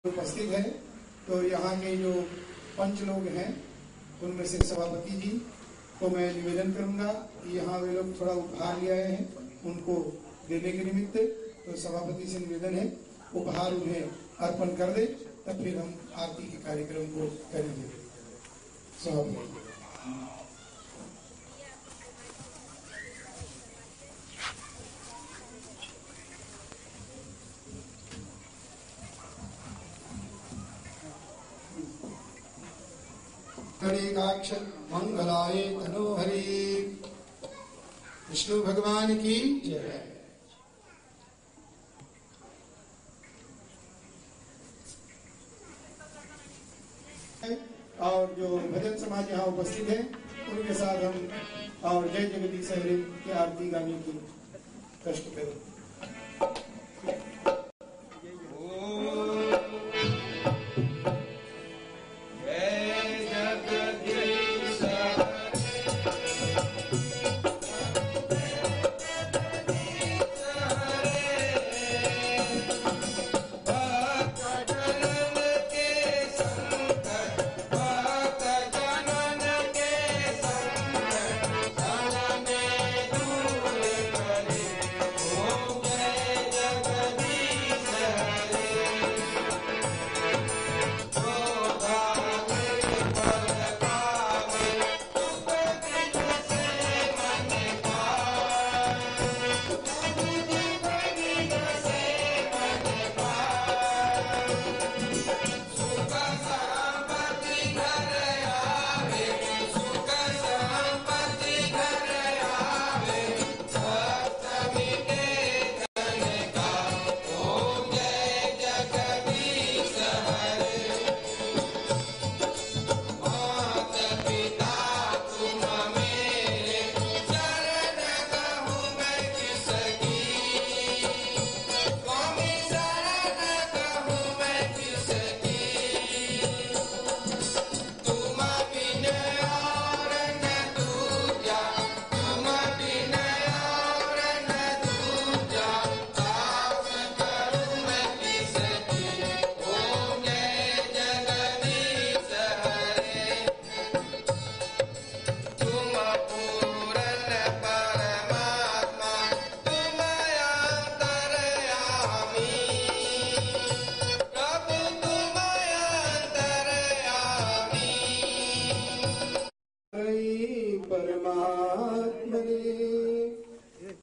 उपस्थित है। तो यहाँ के जो पंच लोग हैं उनमें से सभापति जी को मैं निवेदन करूंगा कि यहाँ वे लोग थोड़ा उपहार ले आए हैं, उनको देने के निमित्त तो सभापति से निवेदन है उपहार उन्हें अर्पण कर दे, तब फिर हम आरती के कार्यक्रम को करेंगे। सभापति हरेकाक्ष मंगलाय तनोहरि, विष्णु भगवान की जय। और जो भजन समाज यहाँ उपस्थित है उनके साथ हम और जय जगदीश हरे की आरती गाने की कष्ट करें।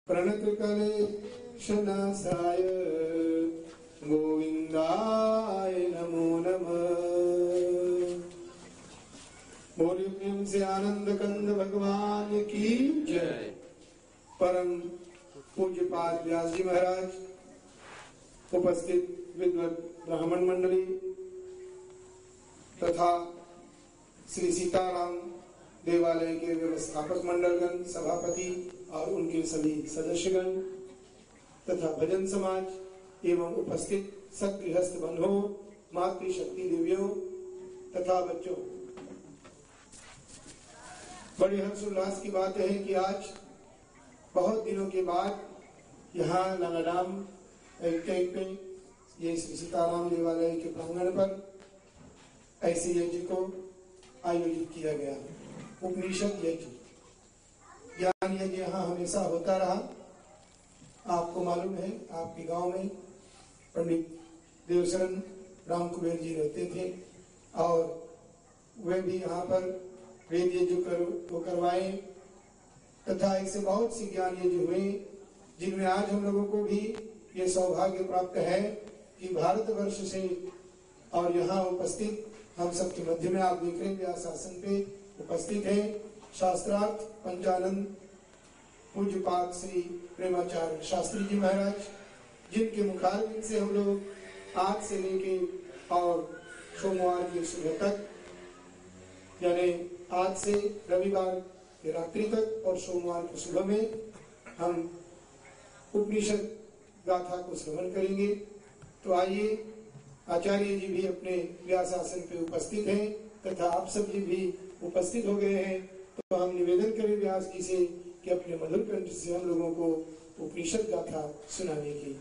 प्रणत कलेशनाशाय गोविंदाय नमो नमः। बोलिए प्रेम से आनंद कंद भगवान की जय। परम पूज्यपाद व्यास जी महाराज, उपस्थित विद्वत ब्राह्मण मंडली तथा श्री सीताराम देवालय के व्यवस्थापक मंडलगण, सभापति और उनके सभी सदस्यगण तथा भजन समाज एवं उपस्थित सतगृहस्थ बंधुओं, मातृशक्ति देवियों तथा बच्चों, बड़े हर्षोल्लास की बात है कि आज बहुत दिनों के बाद यहाँ लंगाडाम में ये श्री सीताराम देवालय के प्रांगण पर ऐसे यज्ञ को आयोजित किया गया। उपनिषद यज्ञ, ज्ञान यज्ञ यहाँ हमेशा होता रहा। आपको मालूम है आपके गांव में पंडित देवशरण राम कुबेर जी रहते थे और वे भी यहाँ पर वेद यज्ञ करवाए तथा ऐसे बहुत सी ज्ञान यज्ञ हुए जिनमें आज हम लोगों को भी ये सौभाग्य प्राप्त है कि भारतवर्ष से और यहाँ उपस्थित हम सबके मध्य में आप देख रहे हैं शासन पे उपस्थित है शास्त्रार्थ पंचानंद पूज्यपाद श्री प्रेमाचार्य शास्त्री जी महाराज, जिनके मुखारबिंद से हम लोग आज से लेके और सोमवार की सुबह तक, यानी आज से रविवार की रात्रि तक और सोमवार की सुबह में हम उपनिषद गाथा को श्रवण करेंगे। तो आइए, आचार्य जी भी अपने व्यासासन पे उपस्थित हैं तथा आप सब जी भी उपस्थित हो गए हैं। तो हम निवेदन करें व्यास जी से कि अपने मधुर कंठ से हम लोगों को उपनिषद गाथा सुनाने की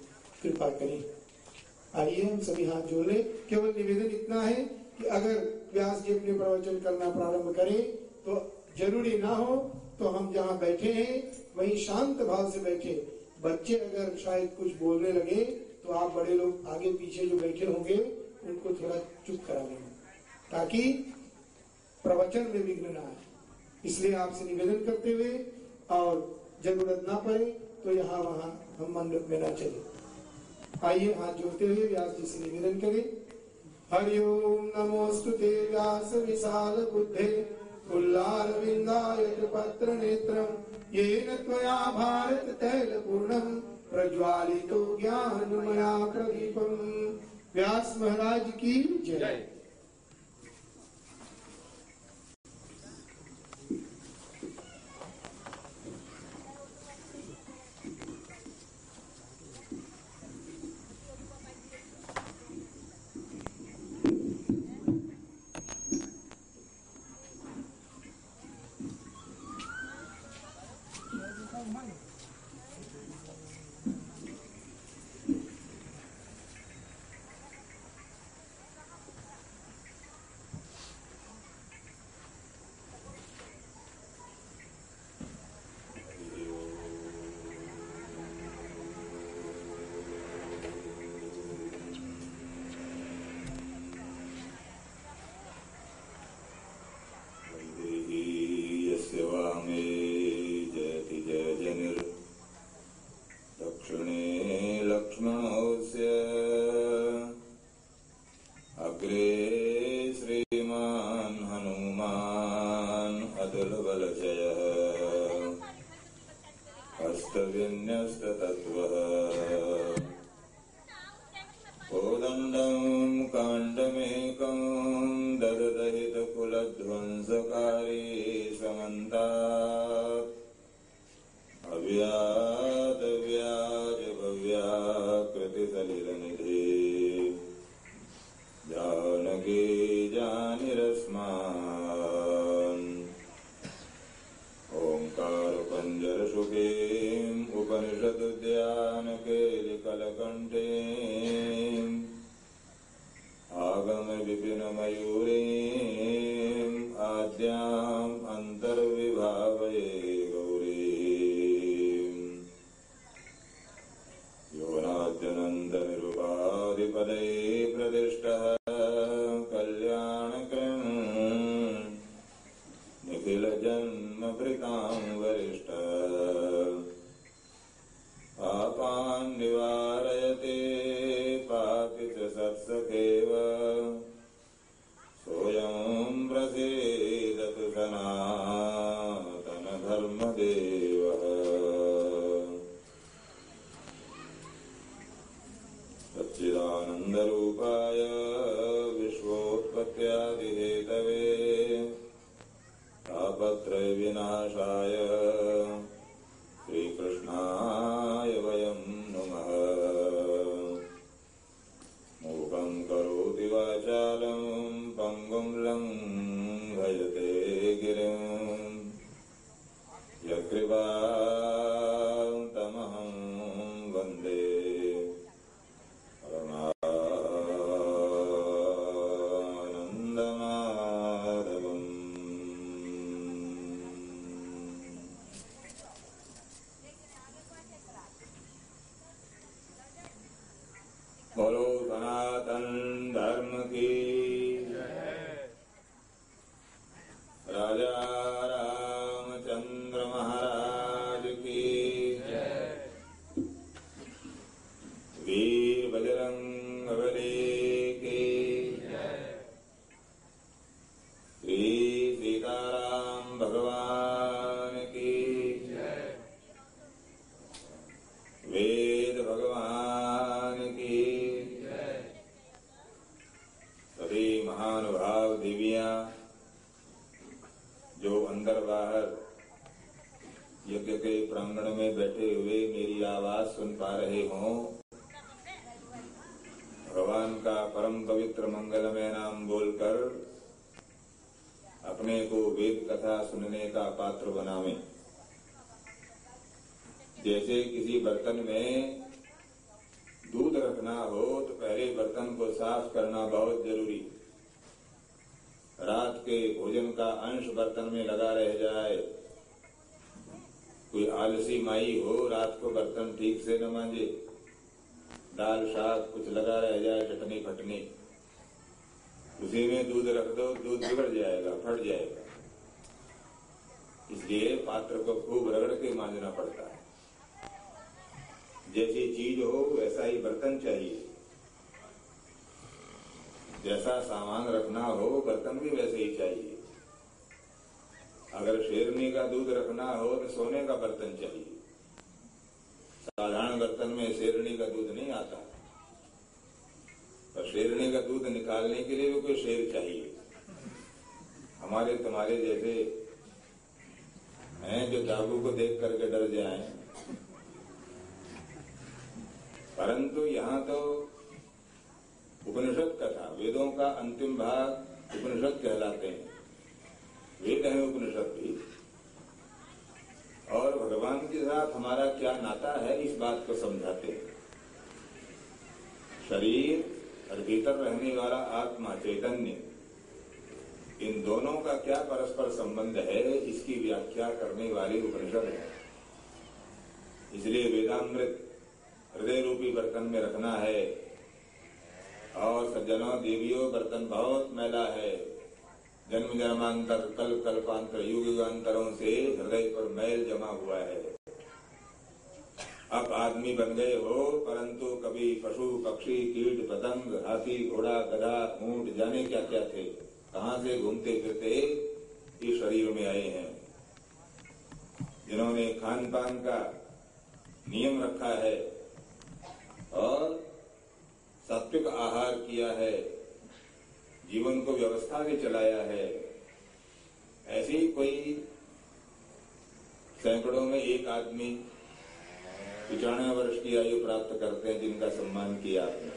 कृपा करें। आइए हम सभी हाथ जोड़ ले। केवल निवेदन इतना है कि अगर व्यास जी अपने प्रवचन करना प्रारंभ करें तो जरूरी ना हो तो हम जहाँ बैठे हैं वहीं शांत भाव से बैठे। बच्चे अगर शायद कुछ बोलने लगे तो आप बड़े लोग आगे पीछे जो बैठे होंगे उनको थोड़ा चुप करा देना ताकि प्रवचन में विघ्न ना आए। इसलिए आपसे निवेदन करते हुए और जरूरत ना पड़े तो यहाँ वहाँ हम मंडप में ना चले। आइए हाथ जोड़ते हुए व्यास जी से निवेदन करें। हरिओम नमोस्तुते व्यास विशाल बुद्धे उल्लारविंदाय पत्र नेत्रम येन त्वया भारत तैल पूर्णम प्रज्वालितो ज्ञानमया प्रदीपम। व्यास महाराज की जय। बोलो सनातन धर्म की राजा रामचंद्र महाराज की वीर बजरंग बली की श्री सीताराम भगवान की वेद भगवान की सभी महानुभाव देवियां जो अंदर बाहर यज्ञ के प्रांगण में बैठे हुए मेरी आवाज सुन पा रहे हों, भगवान का परम पवित्र मंगलमय नाम बोलकर अपने को वेद कथा सुनने का पात्र बनावें। जैसे किसी बर्तन में दूध रखना हो तो पहले बर्तन को साफ करना बहुत जरूरी। रात के भोजन का अंश बर्तन में लगा रह जाए, कोई आलसी माई हो रात को बर्तन ठीक से न मांजे, दाल शाक कुछ लगा रह जाए, चटनी फटनी, उसी में दूध रख दो, दूध बिगड़ जाएगा, फट जाएगा। इसलिए पात्र को खूब रगड़ के मांजना पड़ता है। जैसी चीज हो वैसा ही बर्तन चाहिए, जैसा सामान रखना हो बर्तन भी वैसे ही चाहिए। अगर शेरनी का दूध रखना हो तो सोने का बर्तन चाहिए। साधारण बर्तन में शेरनी का दूध नहीं आता, पर शेरनी का दूध निकालने के लिए भी कोई शेर चाहिए। हमारे तुम्हारे जैसे हैं जो दागू को देख करके डर जाएं, परंतु यहाँ तो उपनिषद कथा, वेदों का अंतिम भाग उपनिषद कहलाते हैं। वेद है उपनिषद भी, और भगवान के साथ हमारा क्या नाता है इस बात को समझाते हैं। शरीर और भीतर रहने वाला आत्मा चैतन्य, इन दोनों का क्या परस्पर संबंध है इसकी व्याख्या करने वाली उपनिषद है। इसलिए वेदामृत हृदय रूपी बर्तन में रखना है। और सज्जनों देवियों, बर्तन बहुत मैला है। जन्म जन्मांतर कल कल्पांतर युग युगांतरों से हृदय पर मैल जमा हुआ है। अब आदमी बन गए हो, परंतु कभी पशु पक्षी कीट पतंग हाथी घोड़ा गधा ऊंट जाने क्या क्या थे, कहां से घूमते फिरते इस शरीर में आए हैं। जिन्होंने खान पान का नियम रखा है और सात्विक आहार किया है, जीवन को व्यवस्था से चलाया है, ऐसे ही कोई सैकड़ों में एक आदमी 95 वर्ष की आयु प्राप्त करते हैं जिनका सम्मान किया आपने।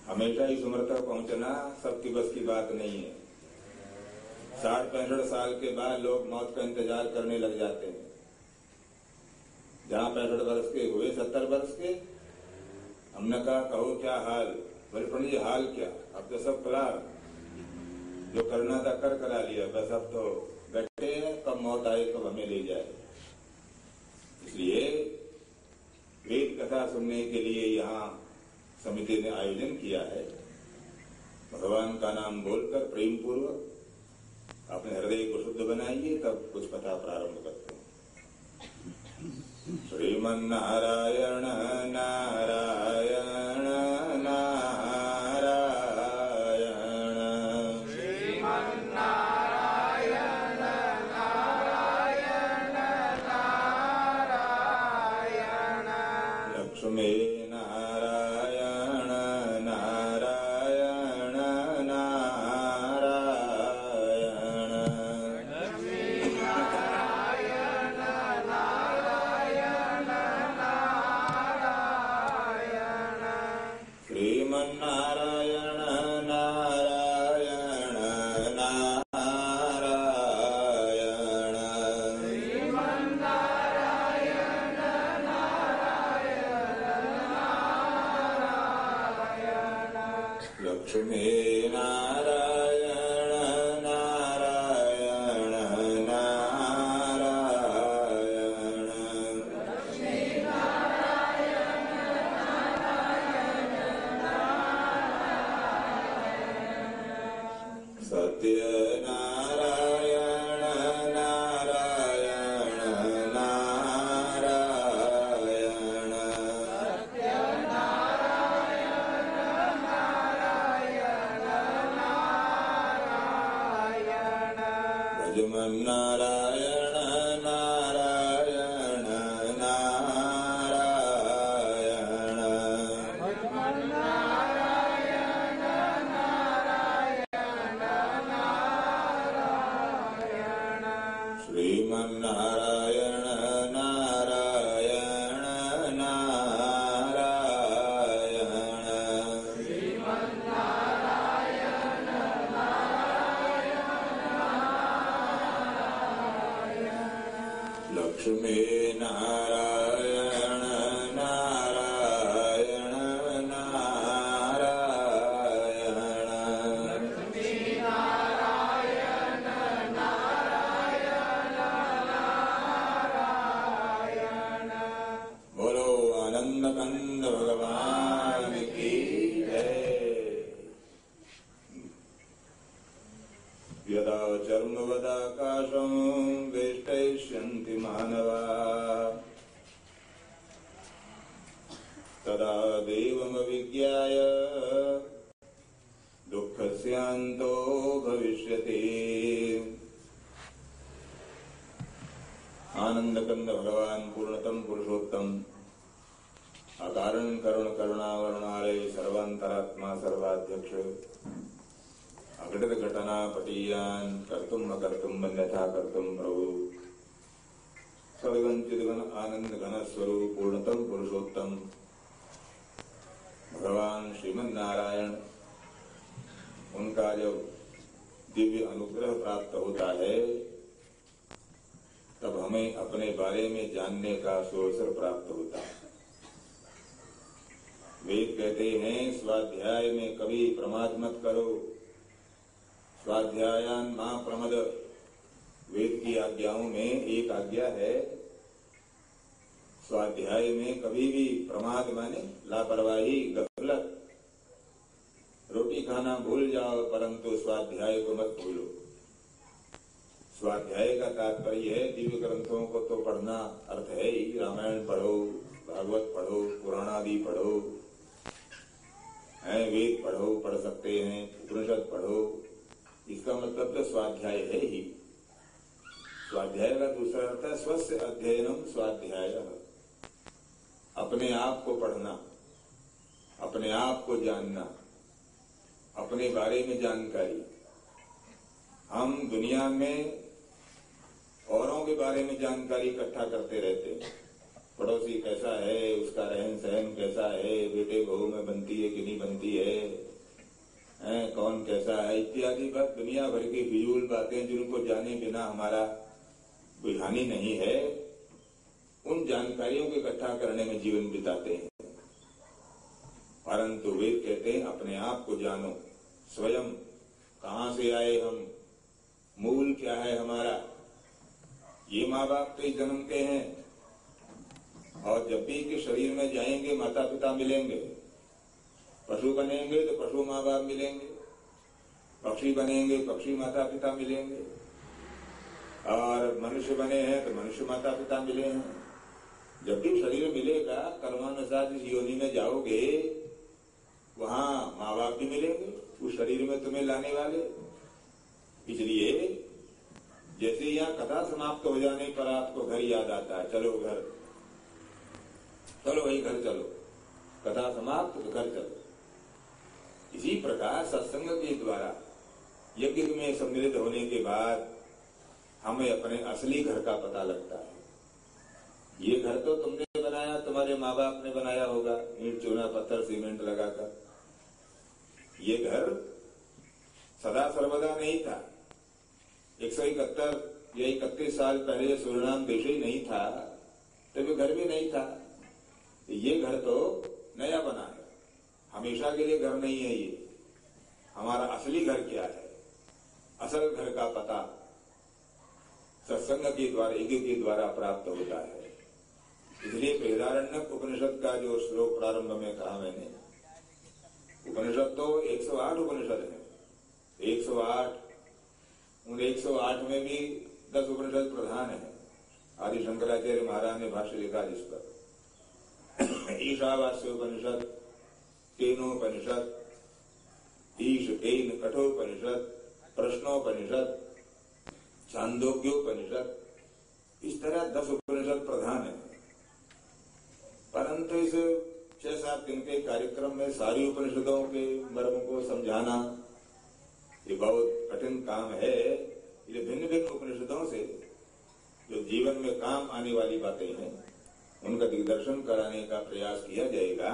हमेशा इस उम्र तक पहुंचना सबकी बस की बात नहीं है। 60-65 साल के बाद लोग मौत का इंतजार करने लग जाते हैं। जहां 65 वर्ष के हुए 70 वर्ष के, हमने कहा कहो क्या हाल, बोले पंडित जी हाल क्या, अब तो सब क्लार, जो करना था कर करा लिया, बस अब तो बैठे हैं, कब मौत आए कब हमें ले जाए। इसलिए वेद कथा सुनने के लिए यहाँ समिति ने आयोजन किया है। भगवान का नाम बोलकर प्रेम पूर्वक अपने हृदय को शुद्ध बनाइए, तब कुछ कथा प्रारंभ करते हैं। श्रीमन्नारायण नारायण नारायण, श्रीमन्नारायण नारायण नारायण, लक्ष्मी नारायण नारायण नारायण, लक्ष्मी नारायण नारायण नारायण, श्रीमन्नारायण नारायण नारायण, श्रीमन्नारायण नारायण नारायण, लक्ष्मी नारायण नारायण नारायण, लक्ष्मी नारायण नारायण नारायण, सत्यनारायण नारायण नारायण, सत्यनारायण नारायण नारायण, भजमन्नारायण नारायण नारायण, भजमन्नारायण नारायण नारायण, श्रीमन्नारायण नारायण नारायण, श्रीमन्नारायण नारायण नारायण, लक्ष्मी नारायण नारायण चर्मवदाकाशं वेष्टयिष्यन्ति मानवा तदा देवमविज्ञाय दुःखस्यान्तो भविष्यति। आनंदकंद भगवान पूर्णतम पुरुषोत्तम अकारण करुण करुणावरुणालय सर्वांतरात्मा सर्वाध्यक्ष अघटित घटना पटीयान कर्तुम अकर्तुम अन्यथा कर्तुम प्रभु सदगन चिदगन आनंद घन स्वरूप पूर्णतम पुरुषोत्तम भगवान श्रीमन नारायण, उनका जब दिव्य अनुग्रह प्राप्त होता है तब हमें अपने बारे में जानने का सुअवसर प्राप्त होता है। वेद कहते हैं स्वाध्याय में कभी प्रमाद मत करो, स्वाध्यायान मां प्रमद। वेद की आज्ञाओं में एक आज्ञा है स्वाध्याय में कभी भी प्रमाद माने लापरवाही गफलत। रोटी खाना भूल जाओ परंतु स्वाध्याय को मत भूलो। स्वाध्याय का तात्पर्य है दिव्य ग्रंथों को तो पढ़ना, अर्थ है ही रामायण पढ़ो, भागवत पढ़ो, पुराण आदि पढ़ो, वेद पढ़ो, पढ़ सकते हैं, उपनिषद पढ़ो। इसका मतलब तो स्वाध्याय है ही। स्वाध्याय का दूसरा अर्थ है स्वस्य अध्ययनम स्वाध्याय, अपने आप को पढ़ना, अपने आप को जानना, अपने बारे में जानकारी। हम दुनिया में औरों के बारे में जानकारी इकट्ठा करते रहते हैं। पड़ोसी कैसा है, उसका रहन सहन कैसा है, बेटे बहू में बनती है कि नहीं बनती है, कौन कैसा है, इत्यादि बात दुनिया भर की फिजूल बातें जिनको जाने बिना हमारा कोई हानि नहीं है, उन जानकारियों को इकट्ठा करने में जीवन बिताते हैं। परंतु वेद कहते हैं अपने आप को जानो, स्वयं कहां से आए हम, मूल क्या है हमारा। ये माँ बाप तो जन्म के हैं और जब भी के शरीर में जाएंगे माता पिता मिलेंगे, पशु बनेंगे तो पशु माँ बाप मिलेंगे, पक्षी बनेंगे पक्षी माता पिता मिलेंगे, और मनुष्य बने हैं तो मनुष्य माता पिता मिले हैं। जब भी शरीर मिलेगा कर्मानुसार जिस योनि में जाओगे वहां माँ बाप भी मिलेंगे उस शरीर में तुम्हें लाने वाले। इसलिए जैसे यहाँ कथा समाप्त हो जाने पर आपको घर याद आता है, चलो घर, चलो वही घर चलो, कथा समाप्त तो घर चलो। इसी प्रकार सत्संग के द्वारा यज्ञ में सम्मिलित होने के बाद हमें अपने असली घर का पता लगता है। ये घर तो तुमने बनाया, तुम्हारे माँ बाप ने बनाया होगा, ईंट चूना पत्थर सीमेंट लगाकर। ये घर सदा सर्वदा नहीं था। 171 या 31 साल पहले सूर्यनाम देश ही नहीं था, तब घर भी नहीं था। ये घर तो नया बना है, हमेशा के लिए घर नहीं है। ये हमारा असली घर क्या है, असल घर का पता सत्संग के द्वारा, यज्ञ के द्वारा प्राप्त होता है। इसलिए बृहदारण्यक उपनिषद का जो श्लोक प्रारंभ में कहा मैंने, उपनिषद तो 108 उपनिषद है, 108। उन 108 में भी 10 उपनिषद प्रधान है। आदि शंकराचार्य महाराज ने भाष्य लिखा जिस पर ईशावास्य उपनिषद, केनोपनिषद, ईश केन कठोपनिषद, प्रश्नोपनिषद, छांदोग्योपनिषद, इस तरह 10 उपनिषद प्रधान है। परंतु इस 6-7 दिन के कार्यक्रम में सारी उपनिषदों के मर्म को समझाना ये बहुत कठिन काम है। ये भिन्न भिन्न उपनिषदों से जो जीवन में काम आने वाली बातें हैं उनका दिग्दर्शन कराने का प्रयास किया जाएगा।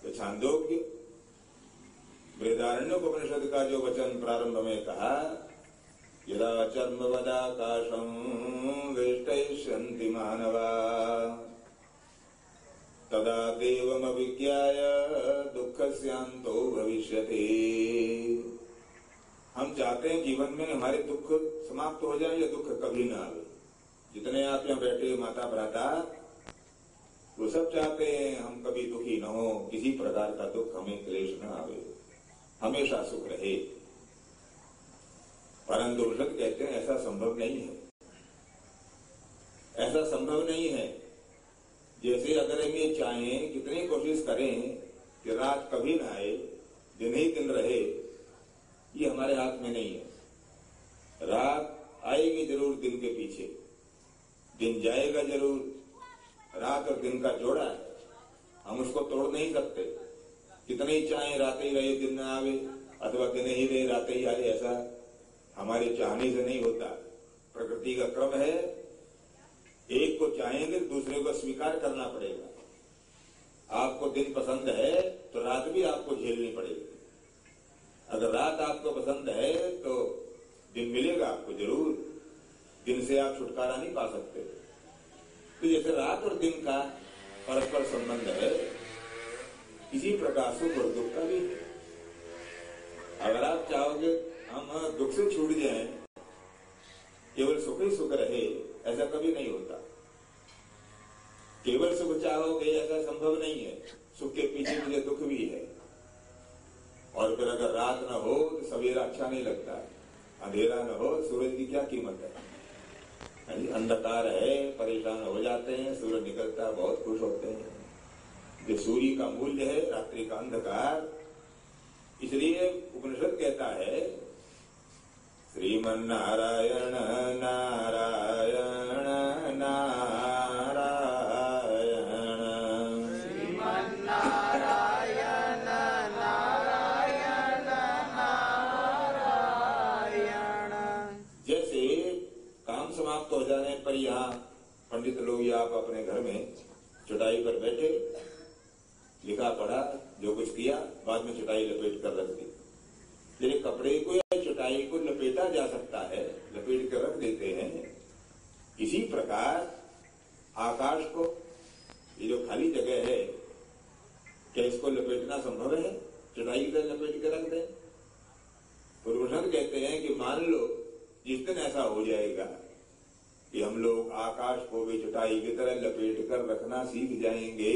तो छांदोग्य बृहदारण्यक उपनिषद का जो वचन प्रारंभ में कहा, यदा चर्मवदाकाशं वेष्टयिष्यन्ति मानवा तदा देवमविज्ञाय दुःखस्यान्तो भविष्यति। हम चाहते हैं जीवन में हमारे दुख समाप्त हो जाए या दुख कभी ना आवे। जितने आप यहाँ बैठे माता भ्राता वो सब चाहते हैं हम कभी दुखी न हो, किसी प्रकार का दुख हमें क्लेश न आवे, हमेशा सुख रहे। परंतु उपनिषद कहते हैं ऐसा संभव नहीं है, ऐसा संभव नहीं है। जैसे अगर हम ये चाहें, कितनी कोशिश करें कि रात कभी ना आए, दिन ही दिन रहे, ये हमारे हाथ में नहीं है। रात आएगी जरूर दिन के पीछे, दिन जाएगा जरूर। रात और दिन का जोड़ा है, हम उसको तोड़ नहीं सकते। कितने ही चाहें रात ही रहे दिन न आवे, अथवा दिन ही रहे रात ही आए, ऐसा हमारे चाहने से नहीं होता। प्रकृति का क्रम है, एक को चाहेंगे दूसरे को स्वीकार करना पड़ेगा। आपको दिन पसंद है तो रात भी आपको झेलनी पड़ेगी। अगर रात आपको पसंद है तो दिन मिलेगा आपको जरूर, दिन से आप छुटकारा नहीं पा सकते। तो जैसे रात और दिन का परस्पर संबंध है, इसी प्रकार सुख और दुख का भी है। अगर आप चाहोगे हम दुख से छूट जाएं, केवल सुख ही सुख रहे, ऐसा कभी नहीं होता। केवल सुख चाहोगे ऐसा संभव नहीं है, सुख के पीछे मुझे दुख भी है। और फिर अगर रात न हो तो सवेरा अच्छा नहीं लगता, अंधेरा न हो सूरज की क्या कीमत है। अंधकार है, परेशान हो जाते हैं, सूरज निकलता बहुत खुश होते हैं। जो सूर्य का मूल्य है रात्रि का अंधकार। इसलिए उपनिषद कहता है श्रीमन्नारायण नारायण नारायण, श्रीमन्नारायण नारायण नारायण। जैसे काम समाप्त हो जाने पर यहाँ पंडित लोग या आप अपने घर में चटाई पर बैठे, लिखा पढ़ा, जो कुछ किया, बाद में चटाई लपेट कर रख दी। लेकिन कपड़े को या चटाई को लपेटा जा सकता है, लपेट कर रख देते हैं। इसी प्रकार आकाश को, ये जो खाली जगह है, क्या इसको लपेटना संभव है? चटाई पर लपेट कर रख दें? पुरुषों कहते हैं कि मान लो जिस दिन ऐसा हो जाएगा कि हम लोग आकाश को भी चटाई की तरह लपेट कर रखना सीख जाएंगे,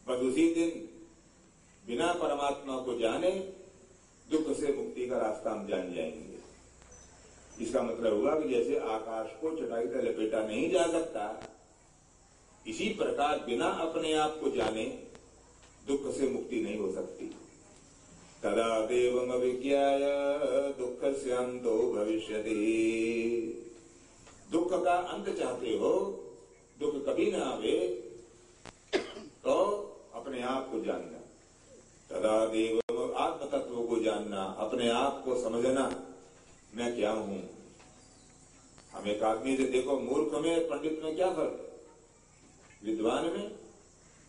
बस उसी दिन बिना परमात्मा को जाने दुख से मुक्ति का रास्ता हम जान जाएंगे। इसका मतलब हुआ कि जैसे आकाश को चटाई से लपेटा नहीं जा सकता, इसी प्रकार बिना अपने आप को जाने दुख से मुक्ति नहीं हो सकती। तदा देवम अविज्ञाय दुःखस्य अंतो भविष्यति। दुख का अंत चाहते हो, दुख कभी न आवे, तो अपने आप को जानना। तदा देव आत्म तत्व को जानना, अपने आप को समझना, मैं क्या हूं। हम एक आदमी से देखो, मूर्ख में पंडित में क्या फर्क है? विद्वान में,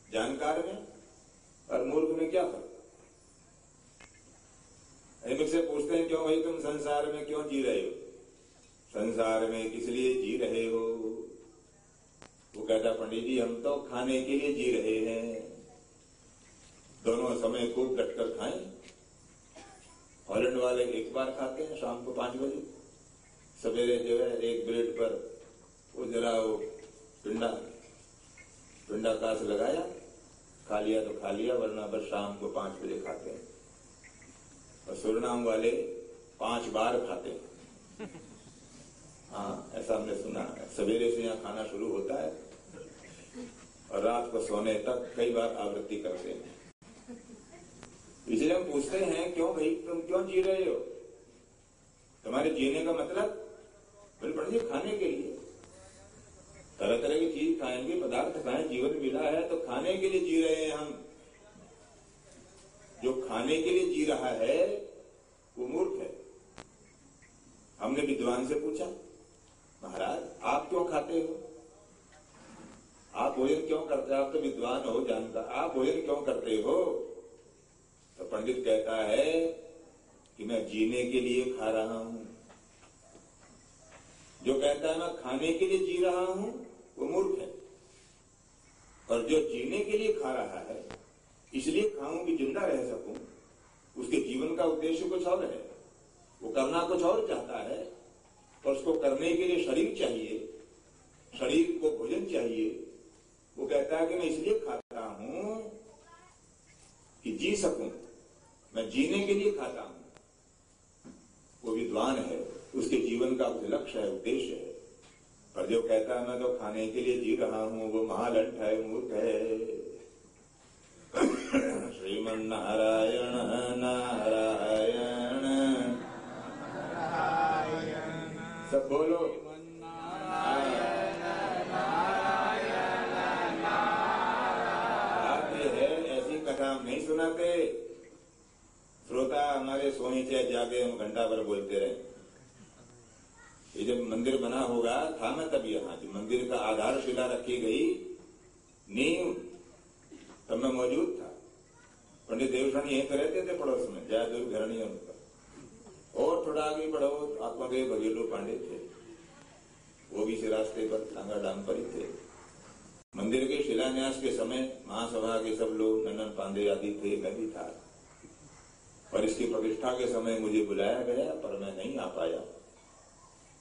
जानकार में और मूर्ख में क्या फर्क? मुझसे पूछते हैं क्यों भाई तुम संसार में क्यों जी रहे हो? संसार में किस लिए जी रहे हो? वो कहता पंडित जी हम तो खाने के लिए जी रहे हैं, दोनों समय खूब डटकर खाएं। हॉलैंड वाले एक बार खाते हैं शाम को 5 बजे, सवेरे जो है एक ब्रेड पर वो जरा वो पिंडा कास लगाया, खा लिया तो खा लिया, वरना बस शाम को 5 बजे खाते हैं। और सुरनाम वाले 5 बार खाते हैं। हाँ, ऐसा हमने सुना है। सवेरे से यहाँ खाना शुरू होता है और रात को सोने तक कई बार आवृत्ति करते हैं। इसलिए हम पूछते हैं क्यों भाई तुम क्यों जी रहे हो? तुम्हारे जीने का मतलब? बोले पंडित जी खाने के लिए, तरह तरह की चीज खाएंगे, पदार्थ खाएं, जीवन मिला है तो खाने के लिए जी रहे हैं हम। जो खाने के लिए जी रहा है वो मूर्ख है। हमने विद्वान से पूछा, महाराज आप क्यों खाते हो? आप भोजन क्यों करते हो? आप तो विद्वान हो, जानता, आप भोजन क्यों करते हो? तो पंडित कहता है कि मैं जीने के लिए खा रहा हूं। जो कहता है मैं खाने के लिए जी रहा हूं वो मूर्ख है, और जो जीने के लिए खा रहा है, इसलिए खाऊं कि जिंदा रह सकूं, उसके जीवन का उद्देश्य कुछ और है, वो करना कुछ और चाहता है, और उसको करने के लिए शरीर चाहिए, शरीर को भोजन चाहिए। वो कहता है कि मैं इसलिए खाता हूं कि जी सकूं, मैं जीने के लिए खाता हूं। वो विद्वान है, उसके जीवन का कुछ लक्ष्य है, उद्देश्य है। पर जो कहता है मैं तो खाने के लिए जी रहा हूं, वो महालंठ है, मूर्ख है। श्रीमन नारायण नारायण सब बोलो। आप ये है ऐसी कथा हम नहीं सुनाते। श्रोता हमारे सोने चाहे जाके हम घंटा भर बोलते रहे। ये जब मंदिर बना होगा था मैं तब यहाँ, जब मंदिर का आधारशिला रखी गई, नींव, तब मैं मौजूद था। पंडित देवशरण यहीं तो रहते थे पड़ोस में, जयदुर्ग घर नहीं उनका। और थोड़ा आगे बढ़ो, आत्मादेव बघेलो पांडे थे, वो भी इस रास्ते पर टांगा डाम पर ही थे। मंदिर के शिलान्यास के समय महासभा के सब लोग, नंदन पांडे आदि थे, मैं भी था। और इसकी प्रतिष्ठा के समय मुझे बुलाया गया, पर मैं नहीं आ पाया।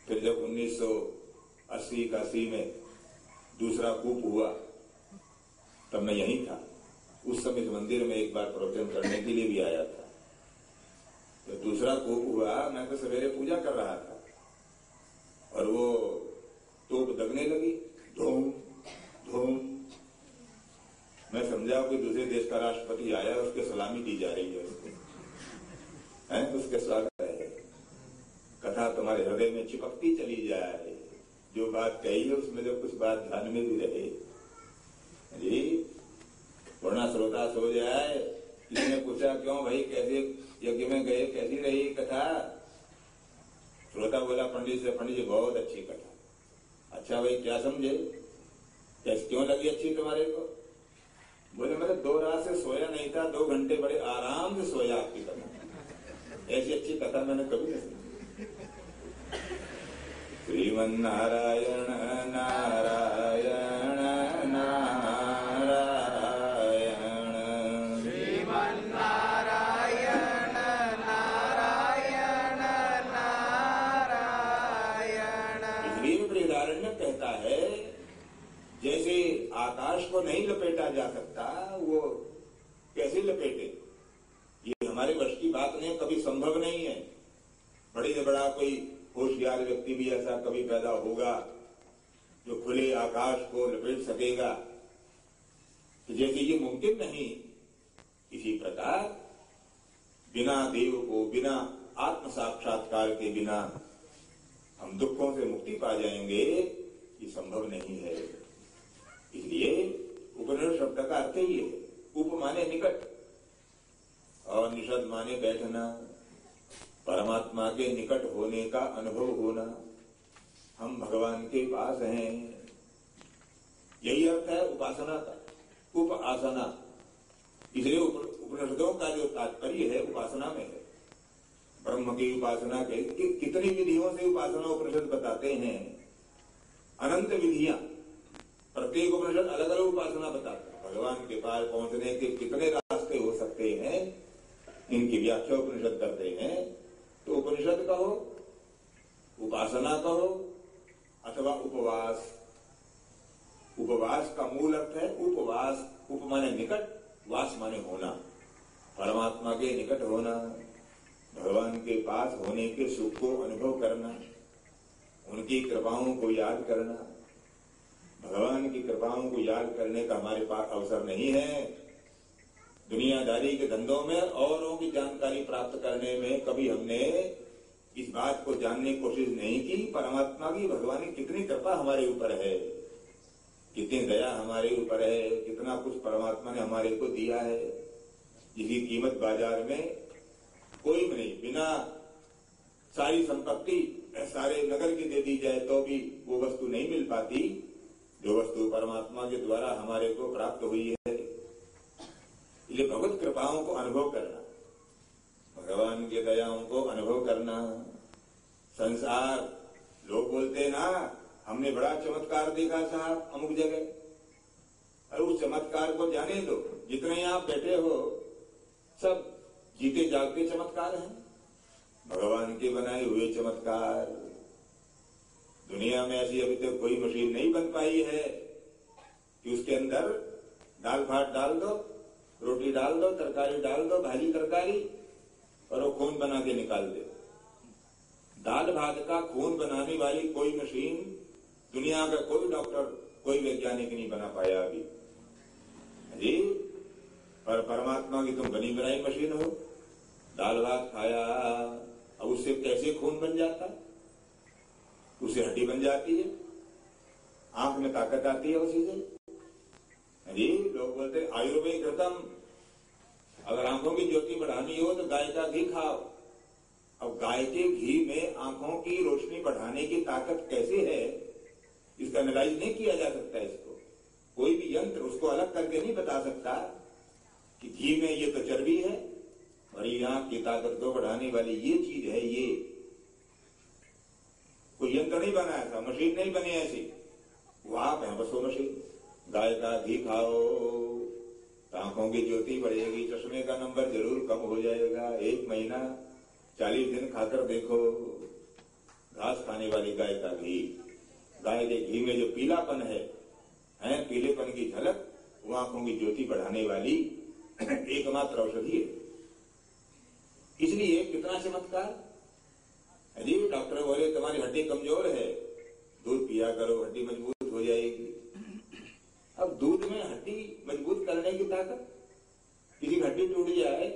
फिर जब 1980-81 में दूसरा कूप हुआ, तब मैं यहीं था। उस समय इस मंदिर में एक बार प्रवचन करने के लिए भी आया था। तो दूसरा कूप हुआ, मैं तो सवेरे पूजा कर रहा था और वो तोप दगने लगी, धूम धूम। मैं समझा कि दूसरे देश का राष्ट्रपति आया, उसके सलामी दी जा रही है, उसके स्वागत है। कथा तुम्हारे हृदय में चिपकती चली जाए, जो बात कही है उसमें जो कुछ बात ध्यान में भी रहे। जी पूर्णा श्रोता सो जाए। किसी ने पूछा क्यों भाई, कैसे यज्ञ में गए, कैसी रही कथा? श्रोता बोला पंडित से, पंडित जी बहुत अच्छी कथा। अच्छा भाई क्या समझे, कैसे क्यों लगी अच्छी तुम्हारे को? बोले मैं 2 रात से सोया नहीं था, 2 घंटे बड़े आराम से सोया आपकी कथा। ऐसी अच्छी कथा मैंने कभी नहीं सुनी। श्रीमन नारायण नारायण नारायण श्रीमन नारायण नारायण नारायण। इसलिए बृहदारण्यक कहता है, जैसे आकाश को नहीं लपेटा जा सकता, वो कैसे लपेटे? ये हमारे वश की बात नहीं, कभी संभव नहीं है। बड़ी से बड़ा कोई होशियार व्यक्ति भी ऐसा कभी पैदा होगा जो खुले आकाश को लपेट सकेगा, तो जैसे ये मुमकिन नहीं, इसी प्रकार बिना देव को, बिना आत्म साक्षात्कार के बिना हम दुखों से मुक्ति पा जाएंगे, ये संभव नहीं है। इसलिए उपनिषद शब्द का अर्थ ही है, उप माने निकट और निषद माने बैठना, परमात्मा के निकट होने का अनुभव होना। हम भगवान के पास हैं, यही अर्थ है उपासना का, उपासना। इसलिए उपनिषदों का जो तात्पर्य है उपासना में है। ब्रह्म की उपासना के कितनी विधियों से उपासना उपनिषद बताते हैं, अनंत विधियां। प्रत्येक उपनिषद अलग अलग उपासना बताता है। भगवान के पास पहुंचने के कितने रास्ते हो सकते हैं, इनकी व्याख्या उपनिषद करते हैं। तो उपनिषद कहो, उपासना कहो अथवा उपवास। उपवास का मूल अर्थ है उपवास। उप माने निकट, वास माने होना, परमात्मा के निकट होना, भगवान के पास होने के सुख को अनुभव करना, उनकी कृपाओं को याद करना। भगवान की कृपाओं को याद करने का हमारे पास अवसर नहीं है। दुनियादारी के धंधों में औरों की जानकारी प्राप्त करने में कभी हमने इस बात को जानने की कोशिश नहीं की, परमात्मा की, भगवान की कितनी कृपा हमारे ऊपर है, कितनी दया हमारे ऊपर है, कितना कुछ परमात्मा ने हमारे को दिया है, जिसकी कीमत बाजार में कोई भी नहीं। बिना सारी संपत्ति सारे नगर की दे दी जाए तो भी वो वस्तु नहीं मिल पाती जो वस्तु परमात्मा के द्वारा हमारे को प्राप्त हुई है। इसलिए भगवत कृपाओं को अनुभव करना, भगवान की दयाओं को अनुभव करना। संसार लोग बोलते ना, हमने बड़ा चमत्कार देखा साहब अमुक जगह, और उस चमत्कार को जाने दो। जितने आप बैठे हो सब जीते जागते चमत्कार हैं, भगवान के बनाए हुए चमत्कार। दुनिया में ऐसी अभी तक कोई मशीन नहीं बन पाई है कि उसके अंदर दाल भात डाल दो, रोटी डाल दो, तरकारी डाल दो, भाजी तरकारी, और वो खून बना के निकाल दे। दाल भात का खून बनाने वाली कोई मशीन दुनिया का कोई डॉक्टर, कोई वैज्ञानिक नहीं बना पाया अभी जी। पर परमात्मा की तुम बनी बनाई मशीन हो। दाल भात खाया, अब उससे कैसे खून बन जाता है? उससे हड्डी बन जाती है, आंख में ताकत आती है उसी से जी। लोग बोलते हैं आयुर्वेद घृतम, अगर आंखों की ज्योति बढ़ानी हो तो गाय का घी खाओ। अब गाय के घी में आंखों की रोशनी बढ़ाने की ताकत कैसे है, इसका एनालाइज नहीं किया जा सकता। इसको कोई भी यंत्र उसको अलग करके नहीं बता सकता कि घी में ये तो चर्बी है और ये आंख की ताकत को बढ़ाने वाली ये चीज है। ये कोई यंत्र नहीं बनाया था, मशीन नहीं बनी ऐसी, वो आप हैं बस वो मशीन। गाय का घी खाओ तो आंखों की ज्योति बढ़ेगी, चश्मे का नंबर जरूर कम हो जाएगा। 1 महीना 40 दिन खाकर देखो। घास खाने वाली गाय का घी, गाय के घी में जो पीलापन है पीलेपन की झलक, वो आंखों की ज्योति बढ़ाने वाली एकमात्र औषधि है। इसलिए कितना चमत्कार जी। डॉक्टर बोले तुम्हारी हड्डी कमजोर है, दूध पिया करो, हड्डी मजबूत हो जाएगी। अब दूध में हड्डी मजबूत करने की ताकत, किसी की हड्डी टूट जाए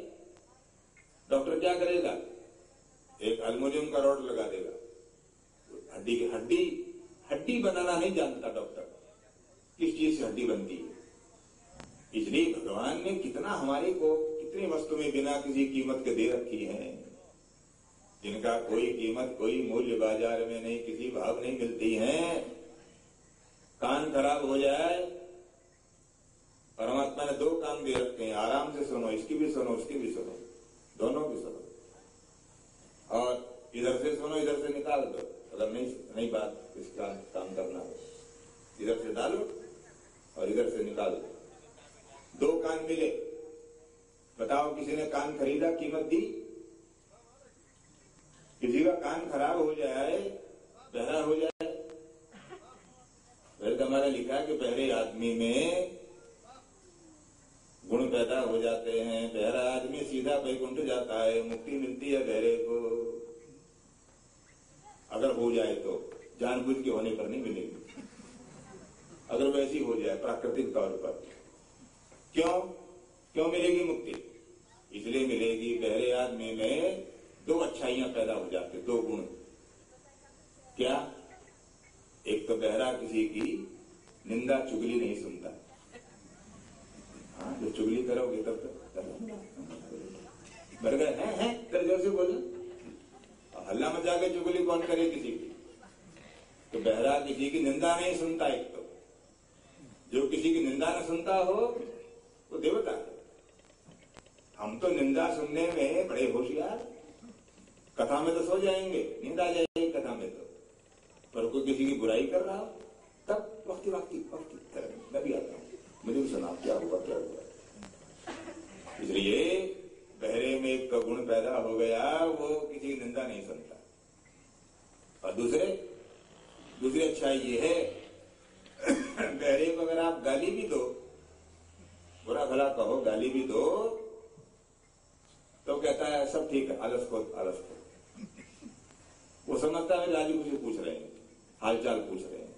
डॉक्टर क्या करेगा? एक एल्युमिनियम का रॉड लगा देगा। हड्डी की हड्डी बनाना नहीं जानता डॉक्टर, किस चीज से हड्डी बनती है। इसलिए भगवान ने कितना हमारे को कितनी वस्तुएं बिना किसी कीमत के दे रखी हैं, जिनका कोई कीमत कोई मूल्य बाजार में नहीं, किसी भाव नहीं मिलती हैं। कान खराब हो जाए, परमात्मा ने 2 काम दे रखे हैं, आराम से सुनो, इसकी भी सुनो उसकी भी सुनो, दोनों की सुनो। और इधर से सुनो इधर से निकाल दो, अगर नहीं बात इसका काम करना हो, इधर से डालो और इधर से निकाल दो। 2 कान मिले, बताओ किसी ने कान खरीदा, कीमत दी? किसी का कान खराब हो जाए, बहरा हो जाए, फिर हमारा लिखा है कि बहरे आदमी में गुण पैदा हो जाते हैं। बहरा आदमी सीधा वैकुंठ जाता है, मुक्ति मिलती है बहरे को, अगर हो जाए तो। जानबूझ के होने पर नहीं मिलेगी, अगर वैसी हो जाए प्राकृतिक तौर पर। क्यों मिलेगी मुक्ति? इसलिए मिलेगी बहरे आदमी में 2 अच्छाइयां पैदा हो जाती, 2 गुण। क्या? एक तो बहरा किसी की निंदा चुगली नहीं सुनता। हाँ, जो चुगली करोगे तब तो बरगर हैं तेरे जोर से बोलो, हल्ला मचा के चुगली कौन करे किसी की? तो बहरा किसी की निंदा नहीं सुनता। एक तो जो किसी की निंदा न सुनता हो वो देवता है। हम तो निंदा सुनने में बड़े होशियार, कथा में तो सो जाएंगे, नींद आ जाएगी कथा में तो, पर कोई किसी की बुराई कर रहा हो तब वक्ती मैं भी आता हूं, मुझे भी सुनाओ क्या हुआ क्या हुआ। इसलिए बहरे में एक गुण पैदा हो गया, वो किसी की निंदा नहीं सुनता। और दूसरी अच्छाई ये है, बहरे को अगर आप गाली भी दो, बुरा भला कहो, गाली भी दो, तो कहता है सब ठीक है, आलस को। वो समझता है राजू मुझे पूछ रहे हैं, हालचाल पूछ रहे हैं।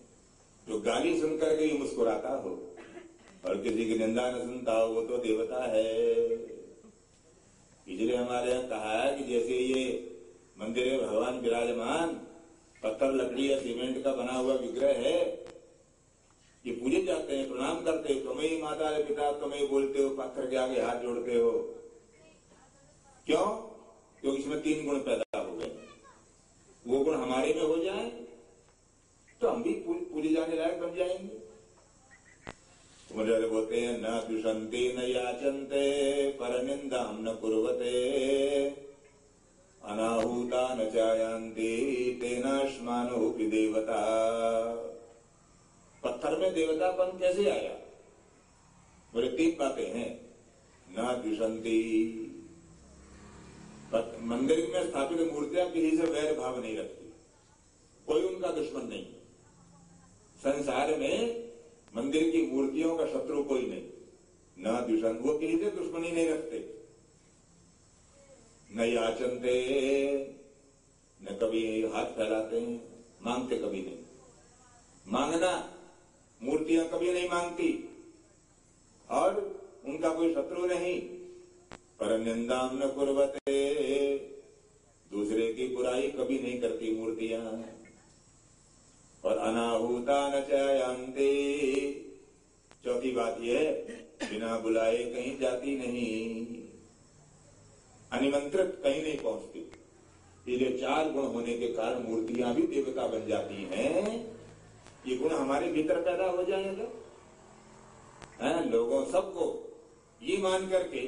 जो गाली सुनकर के मुस्कुराता हो और किसी की निंदा न सुनता हो, वो तो देवता है। इसलिए हमारे यहाँ कहा है कि जैसे ये मंदिर में भगवान विराजमान पत्थर लकड़ी या सीमेंट का बना हुआ विग्रह है, ये पूजे जाते हैं, प्रणाम करते हो, तुम्हें माता पिता तुम्हें बोलते हो, पत्थर के आगे हाथ जोड़ते हो। क्यों? क्योंकि इसमें 3 गुण पैदा हो गए। वो गुण हमारे में हो जाए तो हम भी पूजे जाने लायक बन जाएंगे। मुझे बोलते हैं न दुषंते न याचन्ते पर निंदा न कुर्वते अनाहूता न चायन्ते तेनाश्मानोऽपि देवता। पत्थर में देवतापन कैसे आया? बोले 3 बातें हैं। न दुषंती, मंदिर में स्थापित मूर्तियां किसी से वैर भाव नहीं रखती, कोई उनका दुश्मन नहीं। संसार में मंदिर की मूर्तियों का शत्रु कोई नहीं। न दुष्मन, वो किसी से दुश्मनी नहीं रखते। न याचनते, न कभी हाथ फैलाते हैं, मांगते कभी नहीं। मांगना, मूर्तियां कभी नहीं मांगती और उनका कोई शत्रु नहीं। पर निंदाम न कुर्वते, दूसरे की बुराई कभी नहीं करती मूर्तियां। और अनाहुता न चायांते, चौथी बात यह है, बिना बुलाए कहीं जाती नहीं, अनिमंत्रित कहीं नहीं पहुंचती। ये 4 गुण होने के कारण मूर्तियां भी देवता बन जाती हैं। ये गुण हमारे भीतर पैदा हो जाएगा, लोगों सबको ये मान करके,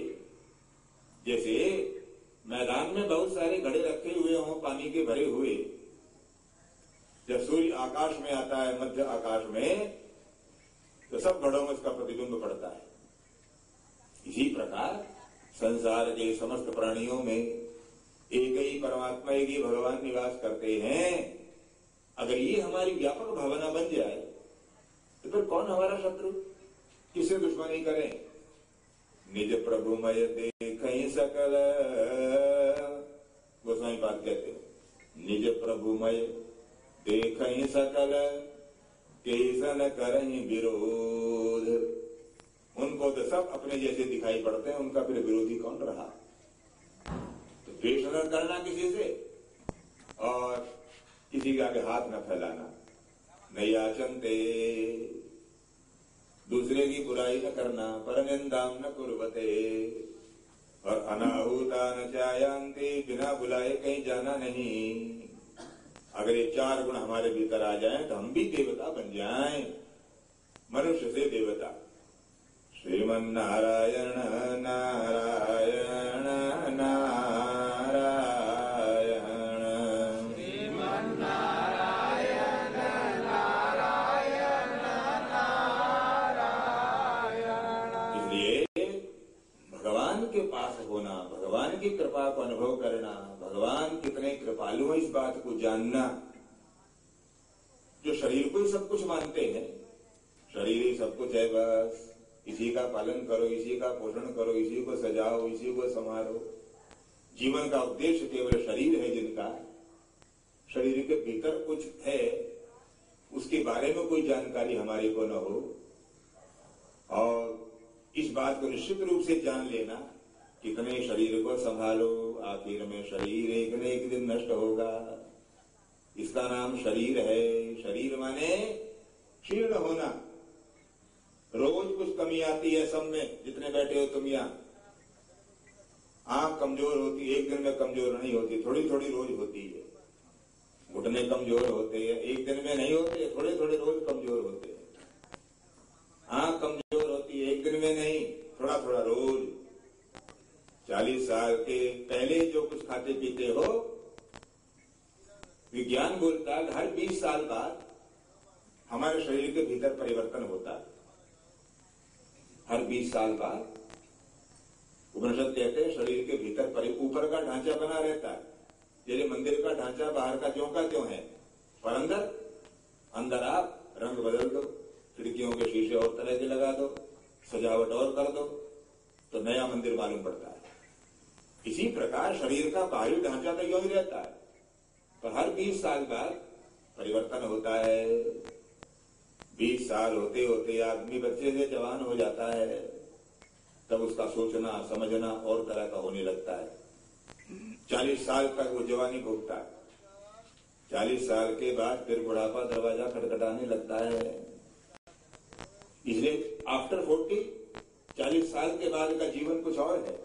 जैसे मैदान में बहुत सारे घड़े रखे हुए हों पानी के भरे हुए, जब सूर्य आकाश में आता है, मध्य आकाश में, तो सब घड़ों में उसका प्रतिबिंब पड़ता है। इसी प्रकार संसार के समस्त प्राणियों में एक ही परमात्मा, एक ही भगवान निवास करते हैं। अगर ये हमारी व्यापक भावना बन जाए तो फिर कौन हमारा शत्रु, किससे दुश्मनी करें। निज प्रभुमय देखहि सकल, गोस्वामी पाद कहते हैं, निज प्रभुमय देखहि सकल, केसन करहि विरोध। उनको तो सब अपने जैसे दिखाई पड़ते हैं, उनका फिर विरोधी कौन रहा। तो द्वेष न करना किसी से, और किसी के आगे हाथ न फैलाना। न याचन्ते, दूसरे की बुराई न करना। पर निंदाम न कुर्वते, और अनाहुता न चायांते, बिना बुलाए कहीं जाना नहीं। अगर ये 4 गुण हमारे भीतर आ जाएं तो हम भी देवता बन जाएं, मनुष्य से देवता। श्रीमन्नारायण नारायण नारायण, श्रीमन्नारायण नारायण नारायण। इसलिए भगवान के पास होना, भगवान की कृपा को अनुभव करना, भगवान कितने कृपालु हैं इस बात को जानना। जो शरीर को ही सब कुछ मानते हैं, शरीर ही सब कुछ है, बस इसी का पालन करो, इसी का पोषण करो, इसी को सजाओ, इसी को संभालो। जीवन का उद्देश्य केवल शरीर है जिनका, शरीर के भीतर कुछ है उसके बारे में कोई जानकारी हमारे को न हो, और इस बात को निश्चित रूप से जान लेना, कितने शरीर को संभालो, आखिर में शरीर एक न एक दिन नष्ट होगा। इसका नाम शरीर है। शरीर माने क्षीण होना। रोज कुछ कमी आती है सब में, जितने बैठे हो तुम यहां। आंख कमजोर होती है, एक दिन में कमजोर नहीं होती, थोड़ी थोड़ी रोज होती है। घुटने कमजोर होते हैं, एक दिन में नहीं होते, थोड़े थोड़े रोज कमजोर होते हैं। आंख कमजोर होती है, एक दिन में नहीं, थोड़ा थोड़ा रोज। 40 साल के पहले जो कुछ खाते पीते हो, विज्ञान बोलता है हर 20 साल बाद हमारे शरीर के भीतर परिवर्तन होता है। हर 20 साल बाद उपनिषद कहते हैं शरीर के भीतर ऊपर का ढांचा बना रहता है, जैसे मंदिर का ढांचा बाहर का ज्यों का त्यों है, पर अंदर आप रंग बदल दो, खिड़कियों के शीशे और तरह के लगा दो, सजावट और कर दो, तो नया मंदिर मालूम पड़ता है। इसी प्रकार शरीर का बाहरी ढांचा तो यूं ही रहता है, पर हर 20 साल बाद परिवर्तन होता है। 20 साल होते होते आदमी बच्चे से जवान हो जाता है, तब उसका सोचना समझना और तरह का होने लगता है। 40 साल तक वो जवानी भोगता है, 40 साल के बाद फिर बुढ़ापा दरवाजा खटखटाने लगता है। इसलिए आफ्टर 40 साल के बाद का जीवन कुछ और है।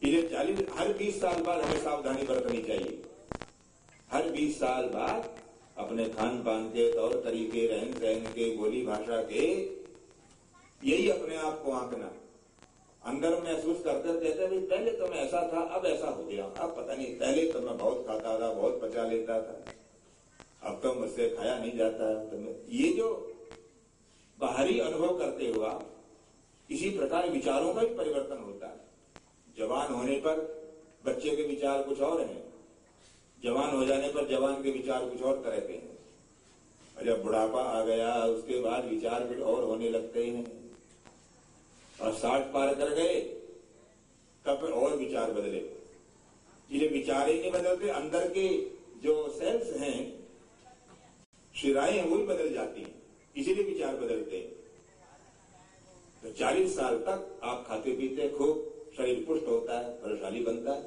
इसलिए हर 20 साल बाद हमें सावधानी बरतनी चाहिए। हर 20 साल बाद अपने खान पान के तौर तरीके, रहन सहन के, बोली भाषा के, यही अपने आप को आंकना। अंदर महसूस करते कहते भाई पहले तो मैं ऐसा था, अब ऐसा हो गया, अब पता नहीं, पहले तो मैं बहुत खाता था, बहुत पचा लेता था, अब तो मुझसे खाया नहीं जाता। तो ये जो बाहरी अनुभव करते हुआ, इसी प्रकार विचारों का भी परिवर्तन होता है। जवान होने पर बच्चे के विचार कुछ और हैं, जवान हो जाने पर जवान के विचार कुछ और तरह के हैं, और जब बुढ़ापा आ गया उसके बाद विचार कुछ और होने लगते हैं, और 60 पार कर गए तब और विचार बदले। ये विचार ही नहीं बदलते, अंदर के जो सेल्स हैं, शिराएं हैं, वो ही बदल जाती हैं, इसीलिए विचार बदलते हैं। तो 40 साल तक आप खाते पीते खूब, शरीर पुष्ट होता है, बलशाली बनता है।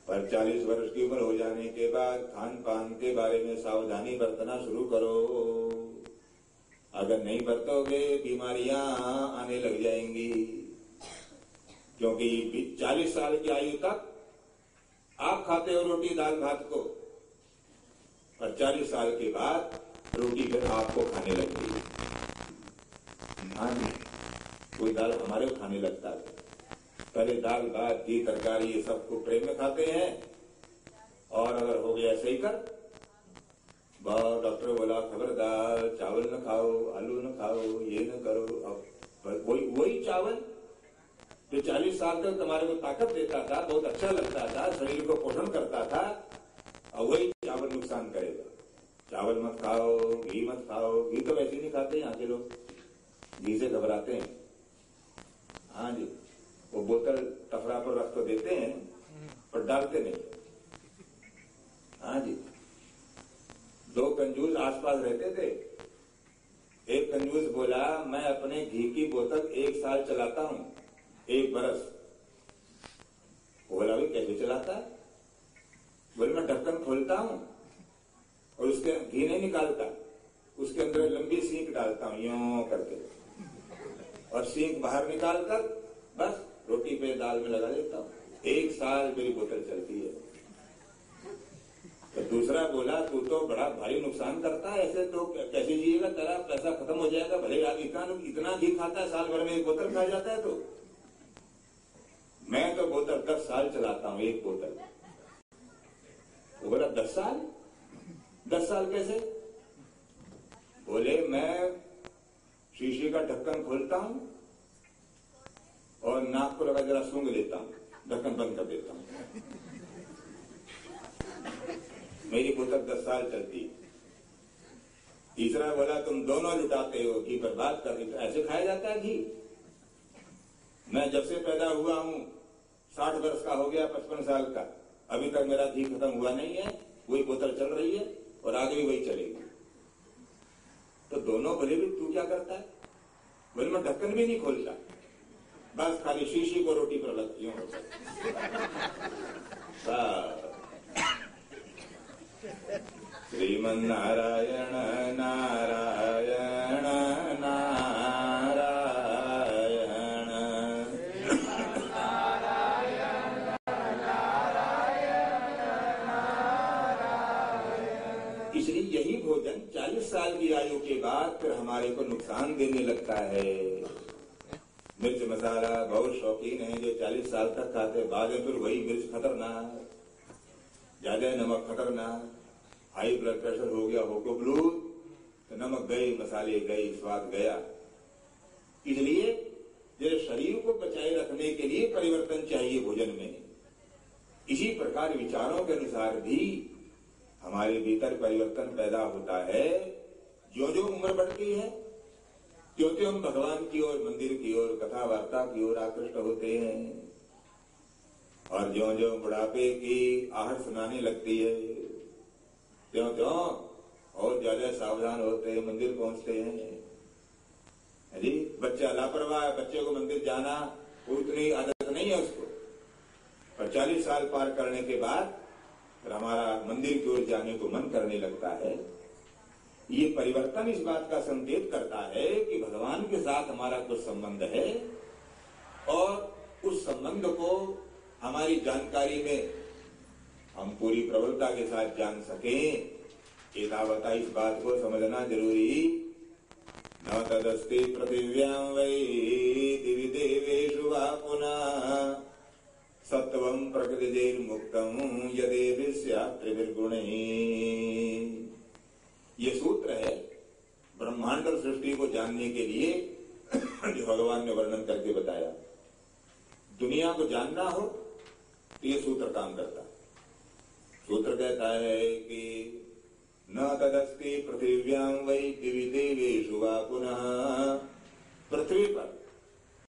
पर 40 वर्ष की उम्र हो जाने के बाद खान पान के बारे में सावधानी बरतना शुरू करो। अगर नहीं बरतोगे बीमारियां आने लग जाएंगी, क्योंकि 40 साल की आयु तक आप खाते हो रोटी दाल भात को, और 40 साल के बाद रोटी फिर आपको खाने लगती है। हाँ जी, कोई दाल हमारे को खाने लगता है। पहले दाल भात घी तरकारी ये सबको प्रेम में खाते हैं, और अगर हो गया सही कर, डॉक्टर बोला खबरदार चावल न खाओ, आलू न खाओ, ये न करो। अब वही चावल जो 40 साल तक तुम्हारे को ताकत देता था, बहुत अच्छा लगता था, शरीर को पोषण करता था, अब वही चावल नुकसान करेगा। चावल मत खाओ, घी मत खाओ। घी तो वैसे नहीं खाते यहाँ के लोग, घी से घबराते हैं। हाँ जी, वो बोतल टफरा पर रख तो देते हैं पर डालते नहीं। हाँ जी, 2 कंजूस आसपास रहते थे। एक कंजूस बोला मैं अपने घी की बोतल 1 साल चलाता हूं, 1 बरस। बोला भी कैसे चलाता है? बोले मैं ढक्कन खोलता हूं और उसके घी नहीं निकालता, उसके अंदर लंबी सींक डालता हूं यूं करके, और सींक बाहर निकालकर बस रोटी पे दाल में लगा देता हूं। 1 साल मेरी बोतल चलती है। तो दूसरा बोला तू तो बड़ा भारी नुकसान करता है, ऐसे तो कैसे जिएगा, तेरा पैसा खत्म हो जाएगा। भले आप इतना घी खाता है, साल भर में 1 बोतल खा जाता है। तो मैं तो बोतल 10 साल चलाता हूं, 1 बोतल। वो बोला 10 साल? 10 साल कैसे? बोले मैं शीशे का ढक्कन खोलता हूं और नाक को लगा जरा सूंघ लेता हूं, ढक्कन बंद कर देता हूं, मेरी बोतल 10 साल चलती। तीसरा बोला तुम दोनों लुटाते हो, घी बर्बाद कर देते। ऐसे खाया जाता है घी? मैं जब से पैदा हुआ हूं 60 वर्ष का हो गया, 55 साल का, अभी तक मेरा घी खत्म हुआ नहीं है। वही बोतल चल रही है और आगे भी वही चलेगी। तो दोनों बोले भी तू क्या करता है? बोले मैं ढक्कन भी नहीं खोलता, बस खाली शीशी को रोटी पर लगती हूँ। श्रीमन नारायण नारायण नारायण इसलिए यही भोजन 40 साल की आयु के बाद फिर हमारे को नुकसान देने लगता है। मिर्च मसाला बहुत शौकीन है जो 40 साल तक खाते, बाद में फिर वही मिर्च खतरनाक, ज्यादा नमक खतरनाक, हाई ब्लड प्रेशर हो गया, होको ब्लूज, तो नमक गए, मसाले गए, स्वाद गया। इसलिए जो शरीर को बचाए रखने के लिए परिवर्तन चाहिए भोजन में। इसी प्रकार विचारों के अनुसार भी हमारे भीतर परिवर्तन पैदा होता है। जो जो उम्र बढ़ती है त्यों हम भगवान की ओर, मंदिर की ओर, कथा वार्ता की ओर आकृष्ट होते हैं, और ज्यों ज्यों बुढ़ापे की आहट सुनाने लगती है त्यों त्यों और ज्यादा सावधान होते हैं, मंदिर पहुंचते हैं। जी, बच्चा लापरवाह है, बच्चे को मंदिर जाना उतनी आदत नहीं है उसको, पर 40 साल पार करने के बाद फिर हमारा मंदिर की ओर जाने को मन करने लगता है। ये परिवर्तन इस बात का संकेत करता है कि भगवान के साथ हमारा कुछ संबंध है, और उस संबंध को हमारी जानकारी में हम पूरी प्रबलता के साथ जान सकें। एतावता इस बात को समझना जरूरी। न तदस्ति पृथिव्यां वै दिवि देवेषु वा पुनः सत्वं प्रकृतिर्मुक्तं यदेभिः स्यात् त्रिभिर्गुणैः। ये सूत्र है ब्रह्मांड और सृष्टि को जानने के लिए जो भगवान ने वर्णन करके बताया। दुनिया को जानना हो तो ये सूत्र काम करता है। सूत्र कहता है कि न तदस्ति पृथिव्यां वै दिवि देवेषु वा पुनः, पृथ्वी पर,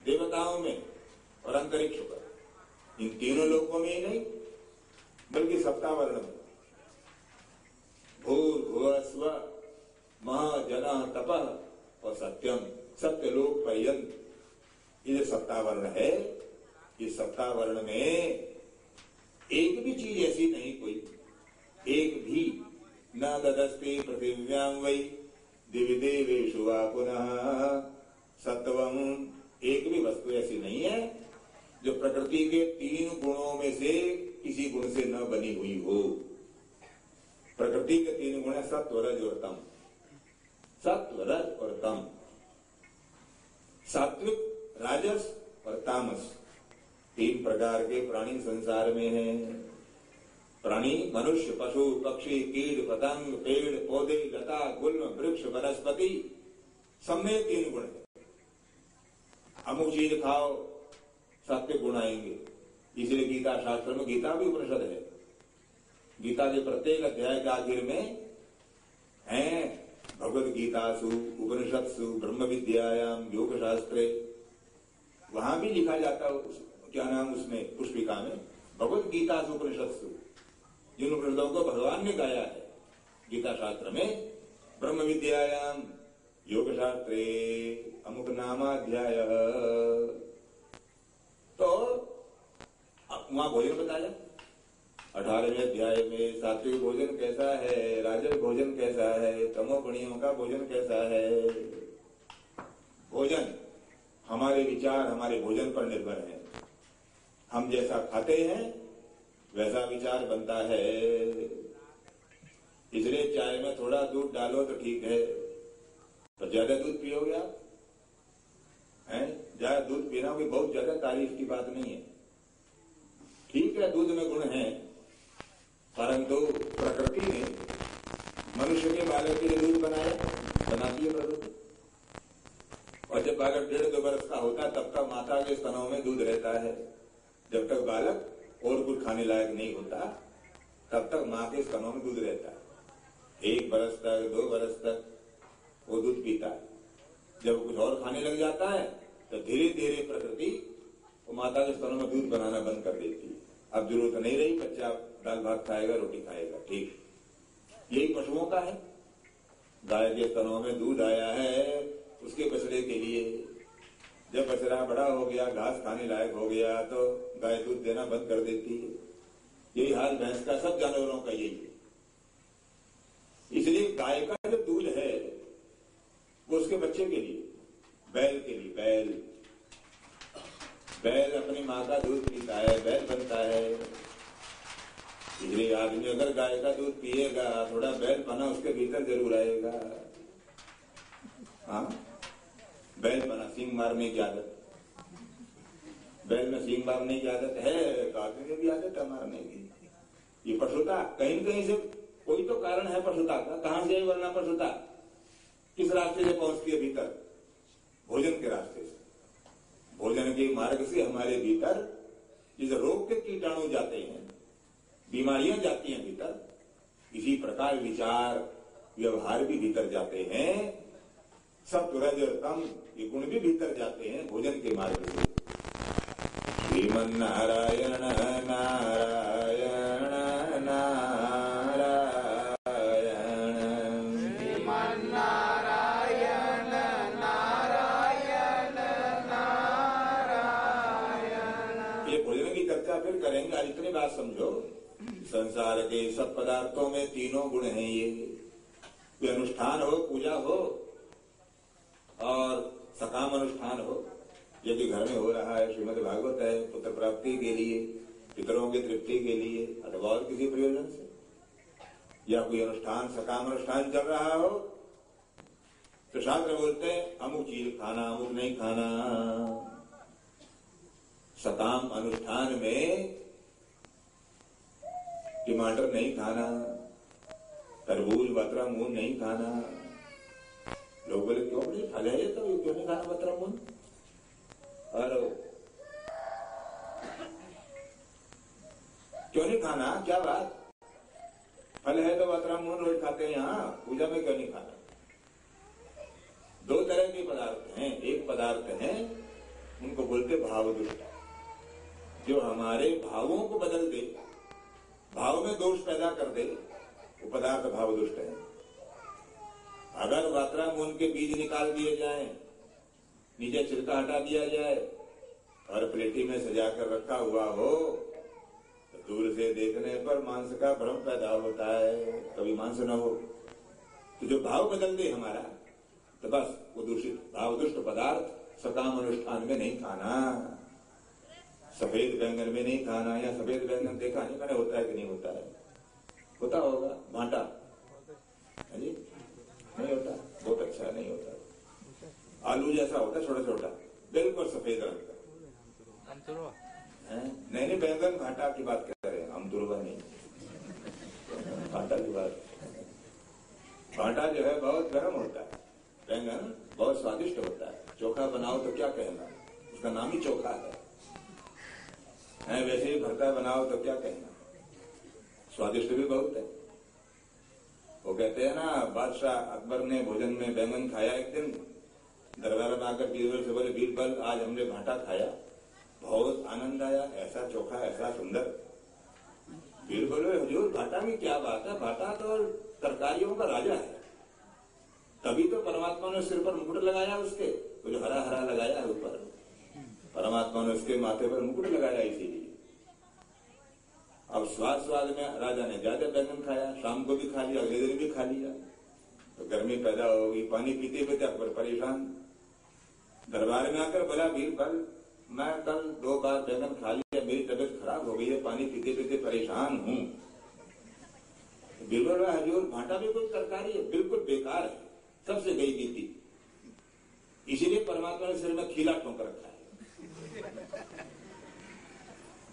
देवताओं में और अंतरिक्ष पर, इन तीनों लोकों में ही नहीं बल्कि सप्तावर्ण में भूर्भुवस्व महाजन तपः और सत्यम, सत्यलोक पर्यंत, ये जो सप्तावर्ण है, इस सप्तावर्ण में एक भी चीज ऐसी नहीं, कोई एक भी न ददस्ते पृथिव्यां वै दिवि देवेषु वा पुनः सत्वम, एक भी वस्तु ऐसी नहीं है जो प्रकृति के 3 गुणों में से किसी गुण से न बनी हुई हो। प्रकृति के 3 गुण है सत्व, रज और तम। सत्व, रज और तम, सात्विक, राजस और तामस, 3 प्रकार के प्राणी संसार में हैं। प्राणी मनुष्य, पशु, पक्षी, कीट, पतंग, पेड़ पौधे, लता, गुल्म, वृक्ष, वनस्पति, सब में 3 गुण है। अमुक चीज खाओ, सात्विक गुण आएंगे। इसलिए गीता शास्त्र में, गीता भी उपनिषद है, गीता के प्रत्येक अध्याय के आखिर में है भगवद गीतासु उपनिषत्सु ब्रह्म विद्यायाम योग शास्त्रे, वहां भी लिखा जाता है, क्या नाम उसमें पुष्पिका में, भगवद गीतासु उपनिषत्सु, जिन उपनिषदों को भगवान ने गाया है गीता शास्त्र में, ब्रह्म विद्यायाम योग शास्त्रे अमुक नामाध्याय। तो वहां भोजन बताया 18वें अध्याय में, सात्विक भोजन कैसा है, राजस भोजन कैसा है, तमोगुणियों का भोजन कैसा है। भोजन, हमारे विचार हमारे भोजन पर निर्भर है। हम जैसा खाते हैं वैसा विचार बनता है। इसलिए चाय में थोड़ा दूध डालो तो ठीक है, तो ज्यादा दूध पियोगे आप, हैं? ज्यादा दूध पीना कोई बहुत ज्यादा तारीफ की बात नहीं है। ठीक है, दूध में गुण है, परंतु प्रकृति ने मनुष्य के बालक के लिए दूध बनाया, बनाती है प्रकृति। और जब बालक 1.5-2 वर्ष का होता है तब तक माता के स्तनों में दूध रहता है। जब तक बालक और कुछ खाने लायक नहीं होता तब तक माँ के स्तनों में दूध रहता है। 1 वर्ष तक, 2 वर्ष तक वो दूध पीता है। जब कुछ और खाने लग जाता है तो धीरे धीरे प्रकृति वो माता के स्तनों में दूध बनाना बंद कर देती है। अब जरूरत नहीं रही, बच्चा दाल भात खाएगा, रोटी खाएगा, ठीक। यही पशुओं का है। गाय के स्तनों में दूध आया है उसके बछड़े के लिए। जब बछड़ा बड़ा हो गया, घास खाने लायक हो गया, तो गाय दूध देना बंद कर देती है। यही हाल भैंस का, सब जानवरों का यही है। इसलिए गाय का जो दूध है वो उसके बच्चे के लिए, बैल के लिए, बैल अपनी माँ का दूध पीता है, बैल बनता है। इसलिए आदमी अगर गाय का दूध पिएगा, थोड़ा बैल बना उसके भीतर जरूर आएगा। हाँ, बैल बना, सींग मारने की आदत, बैल में सींग मारने की आदत है, तो आदमी में भी आदत है मारने की। ये पशुता कहीं कहीं से, कोई तो कारण है पशुता का। कहां से वरना पशुता किस रास्ते से पहुंचती है भीतर? भोजन के रास्ते से, भोजन के मार्ग से हमारे भीतर जिस रोग के कीटाणु जाते हैं, बीमारियां जाती हैं भीतर, इसी प्रकार विचार व्यवहार भी भीतर जाते हैं। सत्व, रज और तम ये गुण भी भीतर जाते हैं भोजन के मार्ग से। श्रीमन नारायण नारायण नारायण, श्रीमन नारायण नारायण नारायण। ये भोजन की चर्चा फिर करेंगे। आज इतनी बात समझो, संसार के सब पदार्थों में 3 गुण हैं। ये अनुष्ठान हो, पूजा हो और सकाम अनुष्ठान हो, यदि घर में हो रहा है, श्रीमद् भागवत है, पुत्र प्राप्ति के लिए, पितरों की तृप्ति के लिए, अथवा और किसी प्रयोजन से, या कोई अनुष्ठान सकाम अनुष्ठान चल रहा हो, तो शास्त्र बोलते हैं अमुक चीज खाना, अमुक नहीं खाना। सकाम अनुष्ठान में टमाटर नहीं खाना, तरबूज, बतरा, मून नहीं खाना। लोग बोले क्यों नहीं, फल है ये तो, क्यों नहीं खाना बतरा, मून? और क्यों नहीं खाना, क्या बात? फल है तो बतरा, मून रोज खाते हैं, यहाँ पूजा में क्यों नहीं खाना? 2 तरह के पदार्थ हैं। एक पदार्थ है उनको बोलते भाव दुष्ट, जो हमारे भावों को बदल दे, भाव में दोष पैदा कर दे, वो पदार्थ भाव दुष्ट है। अगर वात्रा मून के बीज निकाल दिए जाएं, नीचे छिलका हटा दिया जाए और प्लेटी में सजा कर रखा हुआ हो, तो दूर से देखने पर मांस का भ्रम पैदा होता है, कभी मांस न हो। तो जो भाव बदल दे हमारा, तो बस वो दूषित भाव दुष्ट पदार्थ सकाम अनुष्ठान में नहीं खाना, सफेद बैंगन में नहीं खाना। या सफेद बैंगन देखा नहीं मैंने, होता है कि नहीं होता है? होता होगा भाटा, है जी? नहीं होता, बहुत अच्छा नहीं होता। आलू जैसा होता है, छोटा छोटा, बिल्कुल सफेद रंग का। नहीं, बैंगन भाटा की बात कर रहे हैं, अमतुरवा नहीं, भाटा की बात। भाटा जो है बहुत गर्म होता है, बैंगन बहुत स्वादिष्ट होता है। चोखा बनाओ तो क्या कहना, उसका नाम ही चोखा है। वैसे ही भरता बनाओ तो क्या कहना, स्वादिष्ट भी बहुत है। वो कहते हैं ना, बादशाह अकबर ने भोजन में बैंगन खाया एक दिन, दरबार में आकर बीरबल से बोले, बीरबल आज हमने भाटा खाया, बहुत आनंद आया, ऐसा चोखा ऐसा सुंदर। बीरबल बोले, हुजूर भाटा में क्या बात है, भाटा तो तरकारियों का राजा है। तभी तो परमात्मा ने सिर पर मुकुट लगाया उसके, तो जो हरा हरा लगाया है ऊपर, परमात्मा ने उसके माथे पर मुकुट लगाया इसीलिए। अब स्वाद में राजा ने ज्यादा बैंगन खाया, शाम को भी खा लिया, अगले दिन भी खा लिया, तो गर्मी पैदा होगी। पानी पीते पीते अकबर परेशान, दरबार में आकर बोला, बीरबल मैं कल 2 बार बैंगन खा लिया, मेरी तबीयत खराब हो गई है, पानी पीते पीते परेशान हूँ। बीरबल, हुजूर भाटा भी कोई तरकारी है, बिल्कुल बेकार है, सबसे गई बीती, इसीलिए परमात्मा ने सिर में खीला ठोंक रखा है।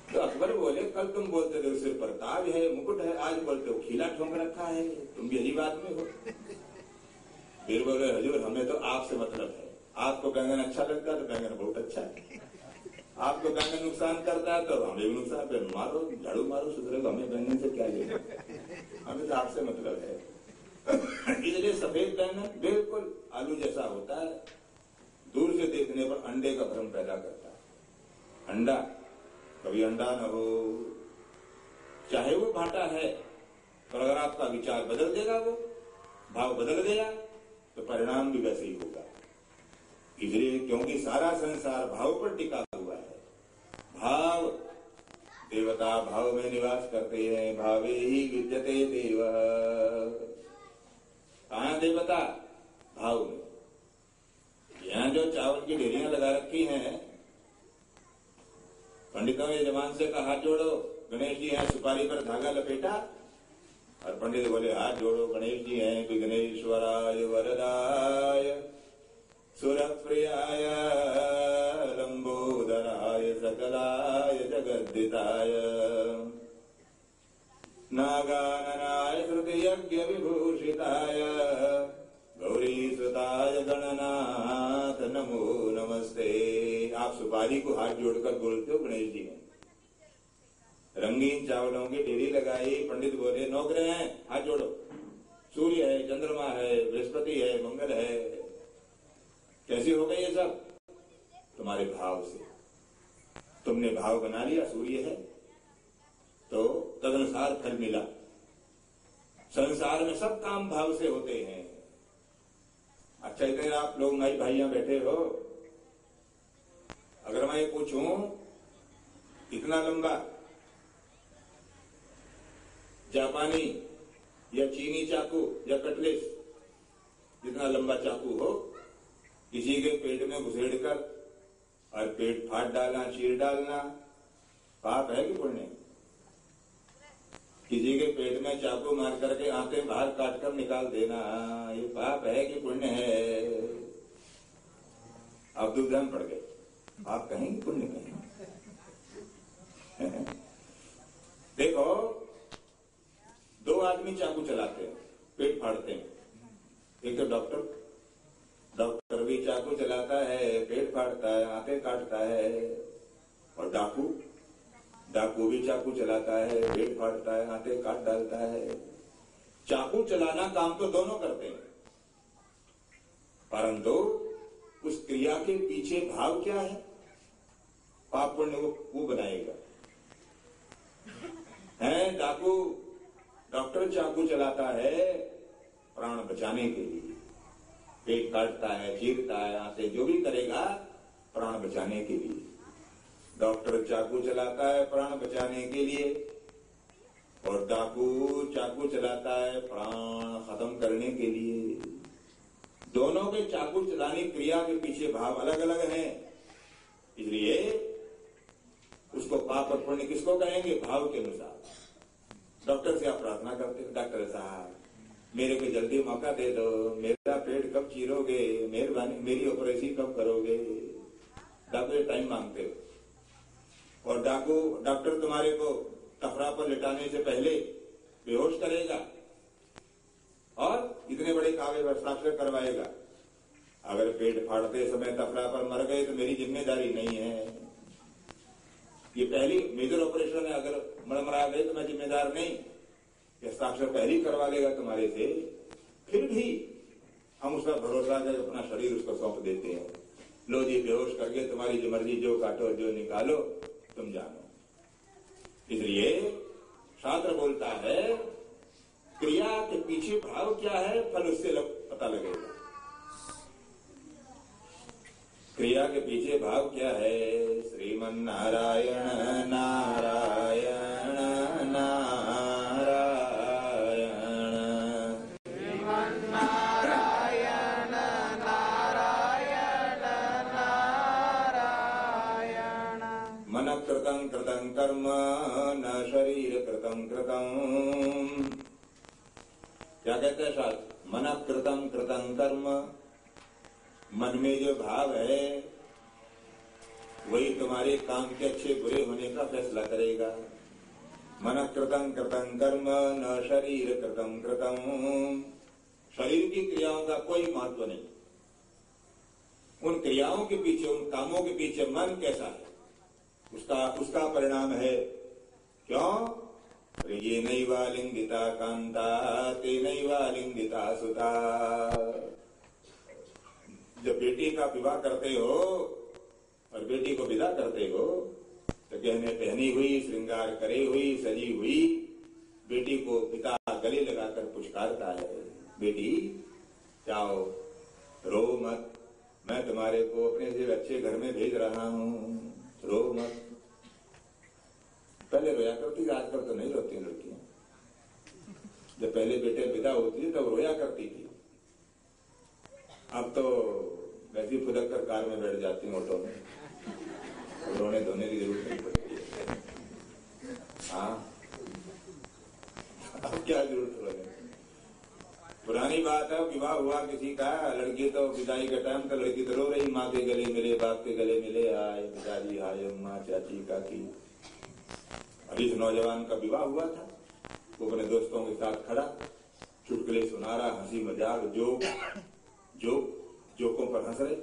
तो अकबर बोले, कल तुम बोलते थे सिर पर ताज है, मुकुट है, आज बोलते हो खीला ठोंक रखा है, तुम भी अजीब आदमी हो। फिर बोले, हुजूर हमें तो आपसे मतलब है, आपको बैंगन अच्छा लगता है तो बैंगन बहुत अच्छा है, आपको बैंगन नुकसान करता है तो हमें भी नुकसान पे मारो, झाड़ू मारो, सुधरेगा, हमें बैंगन से क्या लेना, हमें तो आपसे मतलब है। इसलिए सफेद बैंगन बिल्कुल आलू जैसा होता है, दूर से देखने पर अंडे का भ्रम पैदा करता है। अंडा कभी अंडा न हो, चाहे वो भाटा है, पर अगर आपका विचार बदल देगा, वो भाव बदल गया, तो परिणाम भी वैसे ही होगा। इसलिए क्योंकि सारा संसार भाव पर टिका हुआ है, भाव देवता भाव में निवास करते हैं, भावे ही विद्यते देव। कहाँ देवता? भाव में। यहाँ जो चावल की ढेरियां लगा रखी हैं, पंडितों ने जमान से कहा हाथ जोड़ो, गणेश जी हैं, सुपारी पर धागा लपेटा, और पंडित बोले हाथ जोड़ो, गणेश जी हैं, विघ्नेश्वराय वरदाय सुरप्रियाय लंबोदराय सकलाय जगद्दिताय नागाननाय श्रुतियज्ञ विभूषिताय गौरीसुताय गणनाथ नमो नमस्ते। आप सुपारी को हाथ जोड़कर बोलते हो गणेश जी हैं। रंगीन चावलों की ढेरी लगाई, पंडित बोले 9 ग्रह हैं, हाथ जोड़ो, सूर्य है, चंद्रमा है, बृहस्पति है, मंगल है। कैसे हो गए ये सब? तुम्हारे भाव से। तुमने भाव बना लिया, सूर्य है तो तदनुसार फल मिला। संसार में सब काम भाव से होते हैं। अच्छा, इतने आप लोग भाई भाइयां बैठे हो, अगर मैं ये पूछूं इतना लंबा जापानी या चीनी चाकू या कटलेस, जितना लंबा चाकू हो, किसी के पेट में घुसेड़कर और पेट फाड़ डालना, चीर डालना, पाप है कि पुण्य? किसी के पेट में चाकू मार करके आंतें बाहर काटकर निकाल देना, ये पाप है कि पुण्य है? अब दुविधा में पड़ गए, आप कहेंगे पुण्य कहेंगे। देखो, 2 आदमी चाकू चलाते हैं, पेट फाड़ते हैं। एक तो डॉक्टर भी चाकू चलाता है, पेट फाड़ता है, आंतें काटता है। और डाकू भी चाकू चलाता है, पेट फाड़ता है, आंतें काट डालता है। चाकू चलाना काम तो दोनों करते हैं, परंतु उस क्रिया के पीछे भाव क्या है, पाप पुण्य वो बनाएगा। है डाकू चाकू चलाता है प्राण बचाने के लिए, पेट काटता है, चीरता है, आंतें जो भी करेगा प्राण बचाने के लिए। डॉक्टर चाकू चलाता है प्राण बचाने के लिए, और डाकू चाकू चलाता है प्राण खत्म करने के लिए। दोनों के चाकू चलाने क्रिया के पीछे भाव अलग अलग हैं, इसलिए उसको पाप और पुण्य किसको कहेंगे? भाव के अनुसार। डॉक्टर से आप प्रार्थना करते हैं, डॉक्टर साहब मेरे को जल्दी मौका दे दो, मेरा पेट कब चीरोगे, मेहरबानी मेरी ऑपरेशन कब करोगे? डॉक्टर टाइम मांगते हो। और डॉक्टर तुम्हारे को टफरा पर लिटाने से पहले बेहोश करेगा और इतने बड़े कागज पर हस्ताक्षर करवाएगा। अगर पेट फाड़ते समय टफरा पर मर गए तो मेरी जिम्मेदारी नहीं है। ये पहली मेजर ऑपरेशन है, अगर मरमरा गए तो मैं जिम्मेदार नहीं। हस्ताक्षर पहले ही करवा लेगा तुम्हारे से, फिर भी हम उस पर भरोसा कर अपना शरीर उसको सौंप देते हैं। लो जी बेहोश करके तुम्हारी जो मर्जी, जो काटो जो निकालो तुम जानो। इसलिए शास्त्र बोलता है क्रिया के पीछे भाव क्या है, फल उससे पता लगेगा। क्रिया के पीछे भाव क्या है? श्रीमन नारायण नारायण नारायण, श्रीमन नारायण नारायण नारायण। मन कृतं कृतं कर्म न शरीर कृतं कृतं। क्या कहते हैं शास्त्र? मन कृतं कृतं कर्म, मन में जो भाव है वही तुम्हारे काम के अच्छे बुरे होने का फैसला करेगा। मन कृतं कृतं कर्म न शरीर कृतं कृतं। शरीर की क्रियाओं का कोई महत्व नहीं। उन क्रियाओं के पीछे, उन कामों के पीछे मन कैसा है उसका परिणाम है। क्यों? ये नैवा लिंगिता कांता ते नैवा लिंगिता सुता। जब बेटी का विवाह करते हो और बेटी को विदा करते हो तो गहने पहनी हुई, श्रृंगार करे हुई, सजी हुई बेटी को पिता गले लगाकर पुचकारता है, बेटी जाओ, रो मत, मैं तुम्हारे को अपने से अच्छे घर में भेज रहा हूं, रो मत। पहले रोया करती थी, आजकल तो नहीं रोती लड़कियां। जब पहले बेटे विदा होती थी तब रोया करती थी, अब तो वैसे ही फुदक कर कार में बैठ जाती हूँ, ऑटो में, रोने धोने की जरूरत नहीं पड़ती है। हाँ, अब क्या जरूरत रोने? पुरानी बात है, विवाह हुआ किसी का, लड़की तो विदाई का टाइम तो लड़की तो रो रही, माँ के गले मिले, बाप के गले मिले, आए पिताजी, हाय अम्मा, चाची, काकी। अभी इस नौजवान का विवाह हुआ था, वो अपने दोस्तों के साथ खड़ा, चुटकुले सुना रहा, हंसी मजाक, जोकों पर हंस रहे।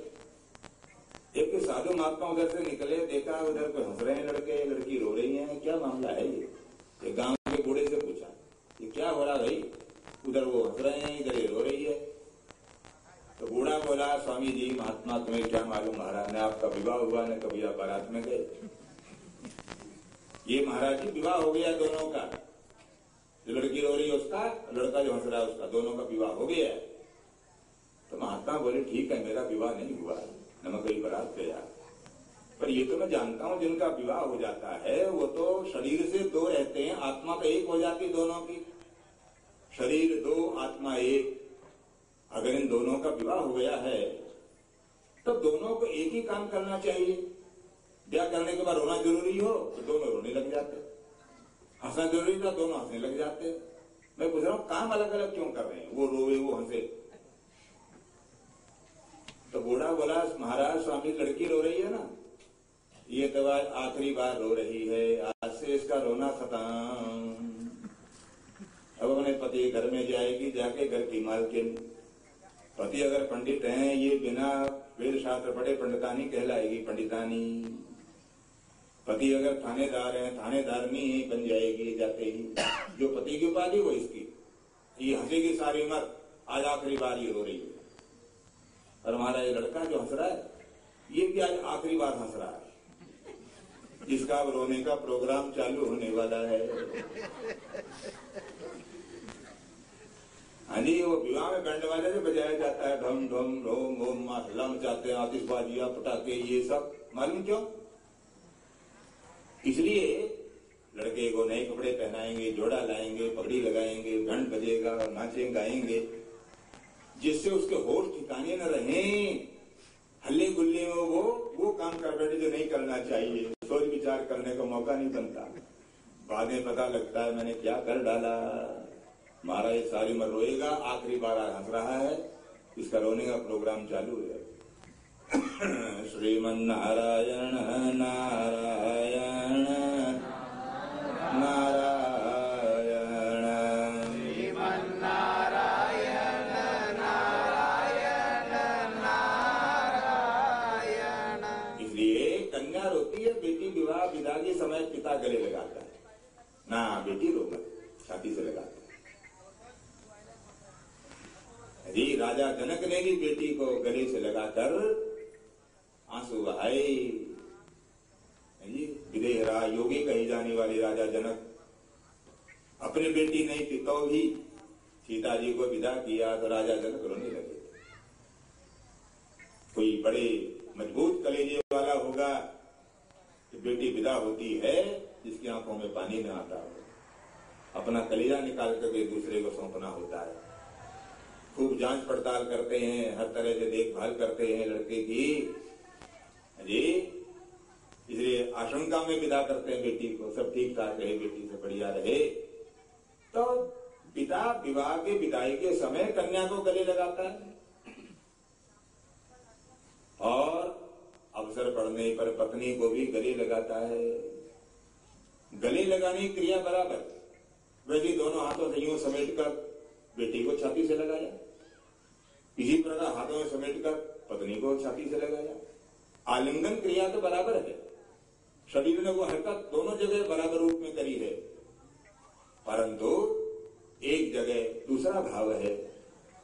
एक साधु महात्मा उधर से निकले, देखा उधर पे हंस रहे हैं लड़के, लड़की रो रही है, क्या मामला है ये गांव के बूढ़े से पूछा, ये क्या हो रहा भाई? उधर वो हंस रहे हैं, इधर ये रो रही है। तो बूढ़ा बोला, स्वामी जी महात्मा तुम्हें क्या मालूम, महाराज ने आपका विवाह हुआ, न कभी आप बारात में गए। ये महाराज जी विवाह हो गया दोनों का, जो लड़की रो रही है उसका, लड़का जो हंस रहा है उसका, दोनों का विवाह हो गया है। तो महात्मा बोले ठीक है, मेरा विवाह नहीं हुआ, न मैं कोई बारात गया, पर ये तो मैं जानता हूं जिनका विवाह हो जाता है वो तो शरीर से दो रहते हैं, आत्मा तो एक हो जाती है दोनों की। शरीर दो, आत्मा एक। अगर इन दोनों का विवाह हो गया है तो दोनों को एक ही काम करना चाहिए। ब्याह करने के बाद रोना जरूरी हो तो दोनों रोने लग जाते, हंसना जरूरी था दोनों हंसने लग जाते। मैं पूछ रहा हूं काम अलग अलग क्यों कर रहे हैं, वो रोवे वो हंसे। तो बूढ़ा बोला, महाराज स्वामी लड़की रो रही है ना, ये तो आखिरी बार रो रही है, आज से इसका रोना खत्म। अब अपने पति घर में जाएगी, जाके घर की मालकिन। पति अगर पंडित हैं, ये बिना वेद शास्त्र पढ़े पंडितानी कहलाएगी, पंडितानी। पति अगर थानेदार हैं, थानेदारनी बन जाएगी जाते ही। जो पति की उपाधि वो इसकी, ये हंसेगी सारी उम्र, आज आखिरी बार ये रो रही है। और हमारा ये लड़का जो हंस रहा है, ये भी आज आखिरी बार हंस रहा है, इसका रोने का प्रोग्राम चालू होने वाला है। हाँ जी, वो विवाह में बैंड वाले से बजाया जाता है, ढम ढम ढोम ओम माहला मचाते हैं, आतिशबाजियां पटाखे ये सब। मालूम क्यों? इसलिए लड़के को नए कपड़े पहनाएंगे, जोड़ा लाएंगे, पगड़ी लगाएंगे, घंट बजेगा, नाचेंगे गाएंगे, जिससे उसके होश ठिकाने न रहे। हल्ले गुल्ले में वो काम कर बैठे जो नहीं करना चाहिए, सोच विचार करने का मौका नहीं बनता। बाद में पता लगता है मैंने क्या कर डाला। महाराज सारी उम्र रोएगा, आखिरी बार हंस रहा है, इसका रोने का प्रोग्राम चालू है। श्रीमन नारायण नारायण नारायण श्रीमन नारायण नारायण नारायण। इसलिए कन्या रोती है, बेटी विवाह विदा के समय पिता गले लगाता है। ना बेटी रो मत, छाती से लगाता है। जी राजा जनक ने भी बेटी को गले से लगाकर आंसू बहाए। विदेहरा योगी कही जाने वाले राजा जनक अपनी बेटी नहीं थी तो भी सीता जी को विदा किया तो राजा जनक रोने लगे। कोई बड़े मजबूत कलेजे वाला होगा कि बेटी विदा होती है जिसकी आंखों में पानी न आता हो, अपना कलेजा निकाल करके दूसरे को सौंपना होता है। खूब जांच पड़ताल करते हैं, हर तरह से देखभाल करते हैं लड़के की जी। इसलिए आशंका में विदा करते हैं बेटी को, सब ठीक ठाक रहे, बेटी से बढ़िया रहे। तो पिता विवाह के विदाई के समय कन्या को गले लगाता है और अवसर पड़ने पर पत्नी को भी गले लगाता है। गले लगाने की क्रिया बराबर, वैसे दोनों हाथों से यूं समेटकर बेटी को छाती से लगाया, इसी प्रकार हाथों में समेटकर पत्नी को छाती से लगाया। आलिंगन क्रिया तो बराबर है, शरीर ने वो हरकत दोनों जगह बराबर रूप में करी है, परंतु एक जगह दूसरा भाव है।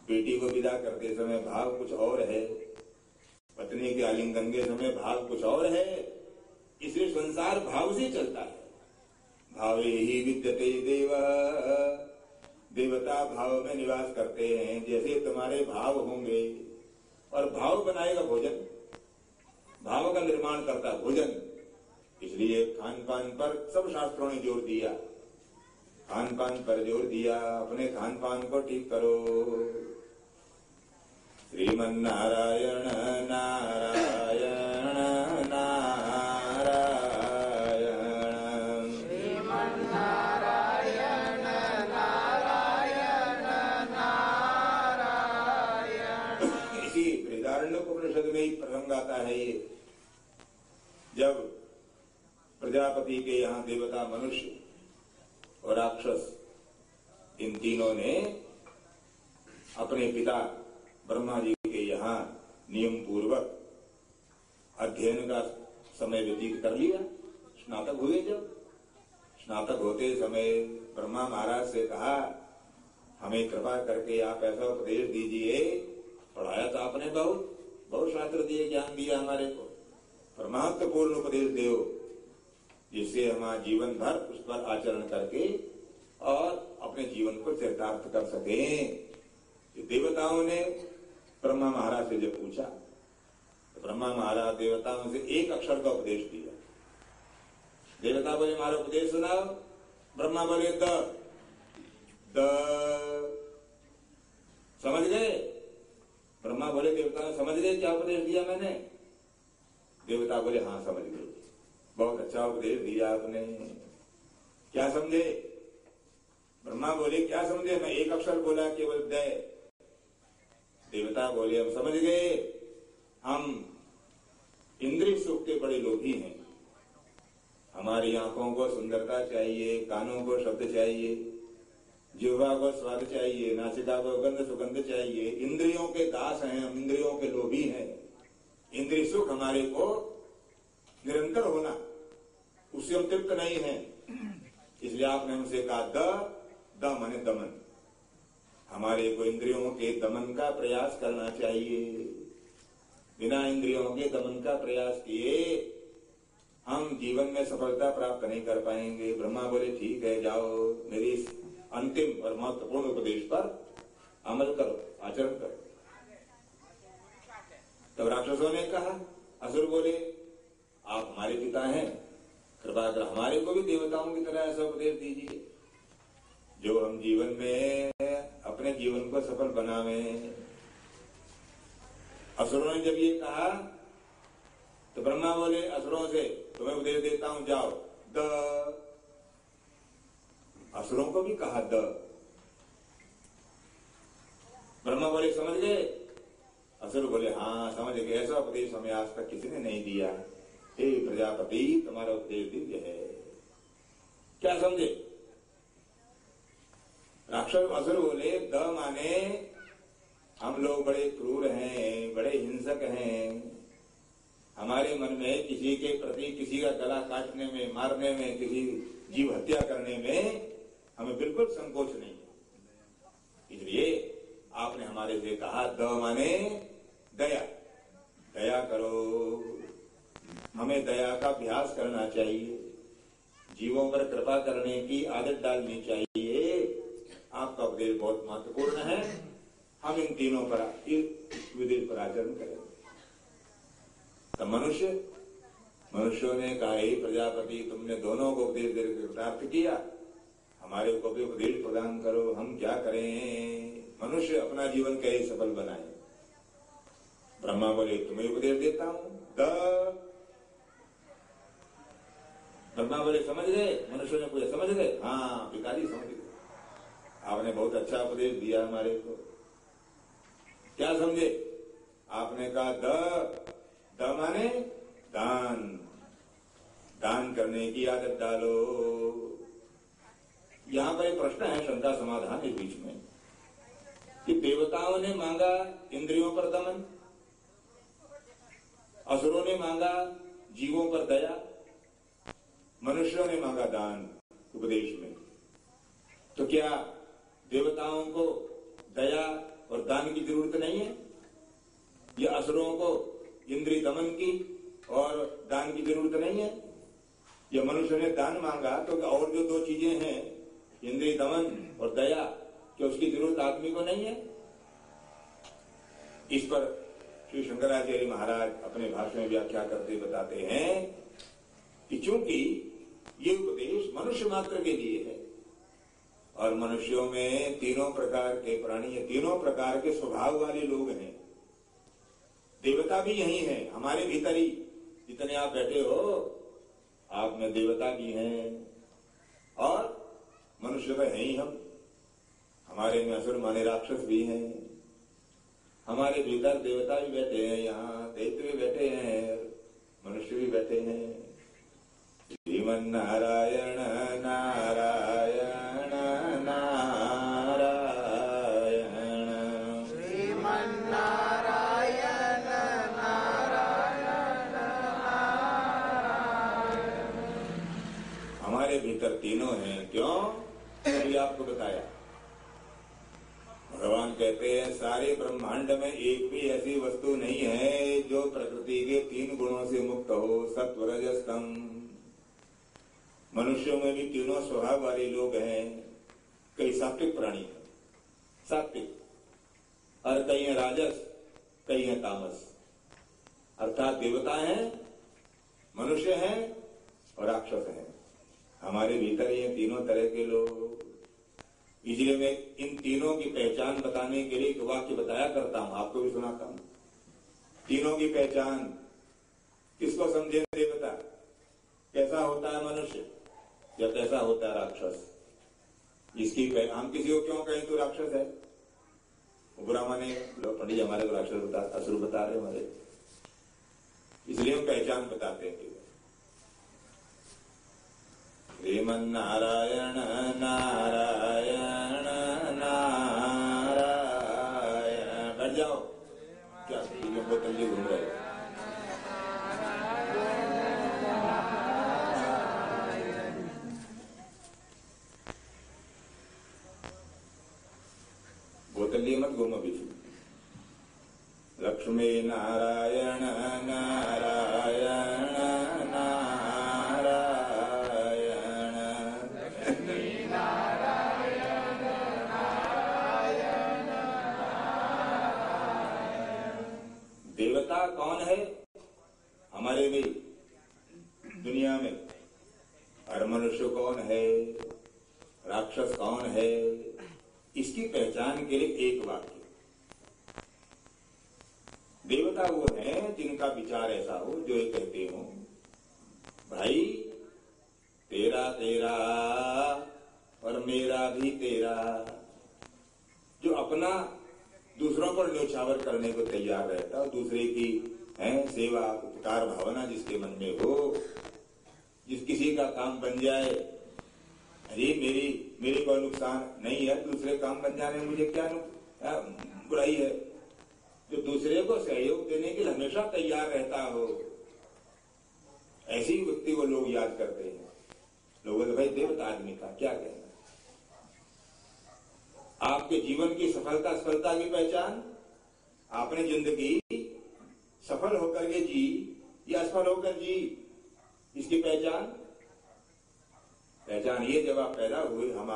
बेटी को विदा करते समय भाव कुछ और है, पत्नी के आलिंगन के समय भाव कुछ और है। इसलिए संसार भाव से चलता है। भावे ही विद्यते देव, देवता भाव में निवास करते हैं। जैसे तुम्हारे भाव होंगे और भाव बनाएगा भोजन, भाव का निर्माण करता भोजन। इसलिए खान पान पर सब शास्त्रों ने जोर दिया, खान पान पर जोर दिया। अपने खान पान को ठीक करो। श्रीमन नारायण नारायण नारायण श्रीमन नारायण नारायण नारायण। इसी बृहदारण्यकोपनिषद में ही प्रसंग आता है ये, जब प्रजापति के यहाँ देवता, मनुष्य और राक्षस इन तीनों ने अपने पिता ब्रह्मा जी के यहाँ नियम पूर्वक अध्ययन का समय व्यतीत कर लिया। स्नातक हुए, जब स्नातक होते समय ब्रह्मा महाराज से कहा हमें कृपा करके आप ऐसा उपदेश दीजिए, पढ़ाया तो आपने बहुत शास्त्र दिए, ज्ञान दिया हमारे को, पर महत्वपूर्ण उपदेश दो जिससे हमारा जीवन भर उस पर आचरण करके और अपने जीवन को चरितार्थ कर सकें। देवताओं ने ब्रह्मा महाराज से जब पूछा तो ब्रह्मा महाराज देवताओं से एक अक्षर का उपदेश दिया। देवता बोले हमारा उपदेश सुनाओ। ब्रह्मा बोले द समझ गए? ब्रह्मा बोले देवता समझ गए क्या उपदेश दिया मैंने? देवता बोले हाँ समझ गए, बहुत अच्छा उपदेश दिया आपने। क्या समझे? ब्रह्मा बोले क्या समझे? मैं एक अक्षर बोला, केवल दय। देवता बोले हम समझ गए, हम इंद्रिय सुख के बड़े लोभी हैं। हमारी आंखों को सुंदरता चाहिए, कानों को शब्द चाहिए, जिह्वा को स्वाद चाहिए, नासिका को गंध सुगंध चाहिए। इंद्रियों के दास हैं हम, इंद्रियों के लोभी हैं। इंद्रिय सुख हमारे को निरंतर होना, उससे हम तृप्त नहीं है। इसलिए आपने हमसे कहा द माने दमन, हमारे को इंद्रियों के दमन का प्रयास करना चाहिए। बिना इंद्रियों के दमन का प्रयास किए हम जीवन में सफलता प्राप्त नहीं कर पाएंगे। ब्रह्मा बोले ठीक है, जाओ मेरी इस अंतिम और महत्वपूर्ण उपदेश पर अमल करो, आचरण करो। तब राक्षसों ने कहा, असुर बोले, आप हमारे पिता हैं, कृपा कर हमारे को भी देवताओं की तरह ऐसा उपदेश दीजिए जो हम जीवन में अपने जीवन को सफल बनावे। असुरों ने जब ये कहा तो ब्रह्मा बोले असुरों से, तुम्हें उपदेश देता हूं, जाओ। द असुरों को भी कहा द। ब्रह्मा बोले समझ गए? असुर बोले हाँ समझ गए, ऐसा उपदेश हमें आज तक किसी ने नहीं दिया। हे प्रजापति, तुम्हारा उपदेश दिव्य है। क्या समझे? राक्षस असुर बोले द माने हम लोग बड़े क्रूर हैं, बड़े हिंसक हैं, हमारे मन में किसी के प्रति, किसी का गला काटने में, मारने में, किसी जीव हत्या करने में हमें बिल्कुल संकोच नहीं है। इसलिए आपने हमारे से कहा द माने दया, दया करो, हमें दया का अभ्यास करना चाहिए, जीवों पर कृपा करने की आदत डालनी चाहिए। आपका उपदेश बहुत महत्वपूर्ण है, हम इन तीनों पर, इस विधि पर आचरण करें। तो मनुष्यों ने कहा, हे प्रजापति, तुमने दोनों को उपदेश देकर प्राप्त किया, हमारे को भी उपदेश प्रदान करो, हम क्या करें, मनुष्य अपना जीवन कैसे सफल बनाए। ब्रह्मा बोले तुम्हें उपदेश देता हूं। ब्रह्मा बोले समझ गए? मनुष्यों ने पूछा समझ गए? हाँ पिताजी समझ गए, आपने बहुत अच्छा उपदेश दिया हमारे को। क्या समझे? आपने कहा द माने दान, दान करने की आदत डालो। यहां पर एक प्रश्न है, शंका समाधान के बीच में, कि देवताओं ने मांगा इंद्रियों पर दमन, असुरों ने मांगा जीवों पर दया, मनुष्यों ने मांगा दान उपदेश में। तो क्या देवताओं को दया और दान की जरूरत नहीं है, या असुरों को इंद्रिय दमन की और दान की जरूरत नहीं है? या मनुष्य ने दान मांगा तो और जो दो चीजें हैं, इंद्रिय दमन और दया, क्या उसकी जरूरत आदमी को नहीं है? इस पर श्री शंकराचार्य महाराज अपने भाषण में व्याख्या करते बताते हैं कि चूंकि ये उपदेश मनुष्य मात्र के लिए है और मनुष्यों में तीनों प्रकार के प्राणी है, तीनों प्रकार के स्वभाव वाले लोग हैं, देवता भी यही है हमारे भीतर ही, जितने आप बैठे हो आप में देवता भी हैं और मनुष्य तो है ही हम, हमारे में असुर माने राक्षस भी हैं, हमारे भीतर देवता भी बैठे हैं, यहाँ दैत्य भी बैठे हैं, मनुष्य भी बैठे हैं। श्रीमन नारायण नारायण नारायण, श्रीमन नारायण नारायण नारायण। हमारे भीतर तीनों हैं, क्यों? अभी आपको बताया। भगवान कहते हैं सारे ब्रह्मांड में एक भी ऐसी वस्तु नहीं है जो प्रकृति के तीन गुणों से मुक्त हो, सत्व रजस तम। मनुष्यों में भी तीनों स्वभाव वाले लोग हैं, कई सात्विक प्राणी हैं, सात्विक, और कई हैं राजस, कई हैं तामस, अर्थात देवता हैं, मनुष्य हैं और राक्षस हैं। हमारे भीतर ये तीनों तरह के लोग। इसलिए मैं इन तीनों की पहचान बताने के लिए एक वाक्य बताया करता हूं, आपको भी सुनाता हूं। तीनों की पहचान किसको समझे देवता, कैसा होता है मनुष्य या कैसा होता है राक्षस। इसकी हम किसी को क्यों कहें तो राक्षस है, बुरा माने लोग, पंडित हमारे को राक्षस बता, असुर बता रहे हमारे, इसलिए हम पहचान बताते हैं। श्रीमन नारायण नारायण नारायण। बैठ जाओ, क्या बोतल जी घूम रहे? बोतल लिए मत घूमो बीच में। लक्ष्मी नारायण नारायण नारायण, लक्ष्मी नारायण नारायण है हमारे भी दुनिया में? और मनुष्य कौन है, राक्षस कौन है, इसकी पहचान के लिए एक वाक्य। देवता वो हैं जिनका विचार ऐसा हो, जो ये कहते हो भाई तेरा तेरा और मेरा भी तेरा, जो अपना दूसरों पर न्योछावर करने को तैयार रहता और दूसरे की सेवा उपकार भावना जिसके मन में हो, जिस किसी का काम बन जाए, अरे मेरी कोई नुकसान नहीं है, दूसरे काम बन जाने में मुझे क्या बुराई है, जो दूसरे को सहयोग देने के लिए हमेशा तैयार रहता हो, ऐसी व्यक्ति को लोग याद करते हैं। लोग बोलते भाई देवता आदमी का क्या कहना। आपके जीवन की सफलता की पहचान, आपने जिंदगी सफल होकर के जी या असफल होकर जी, इसकी पहचान ये जब आप पैदा हुए, हम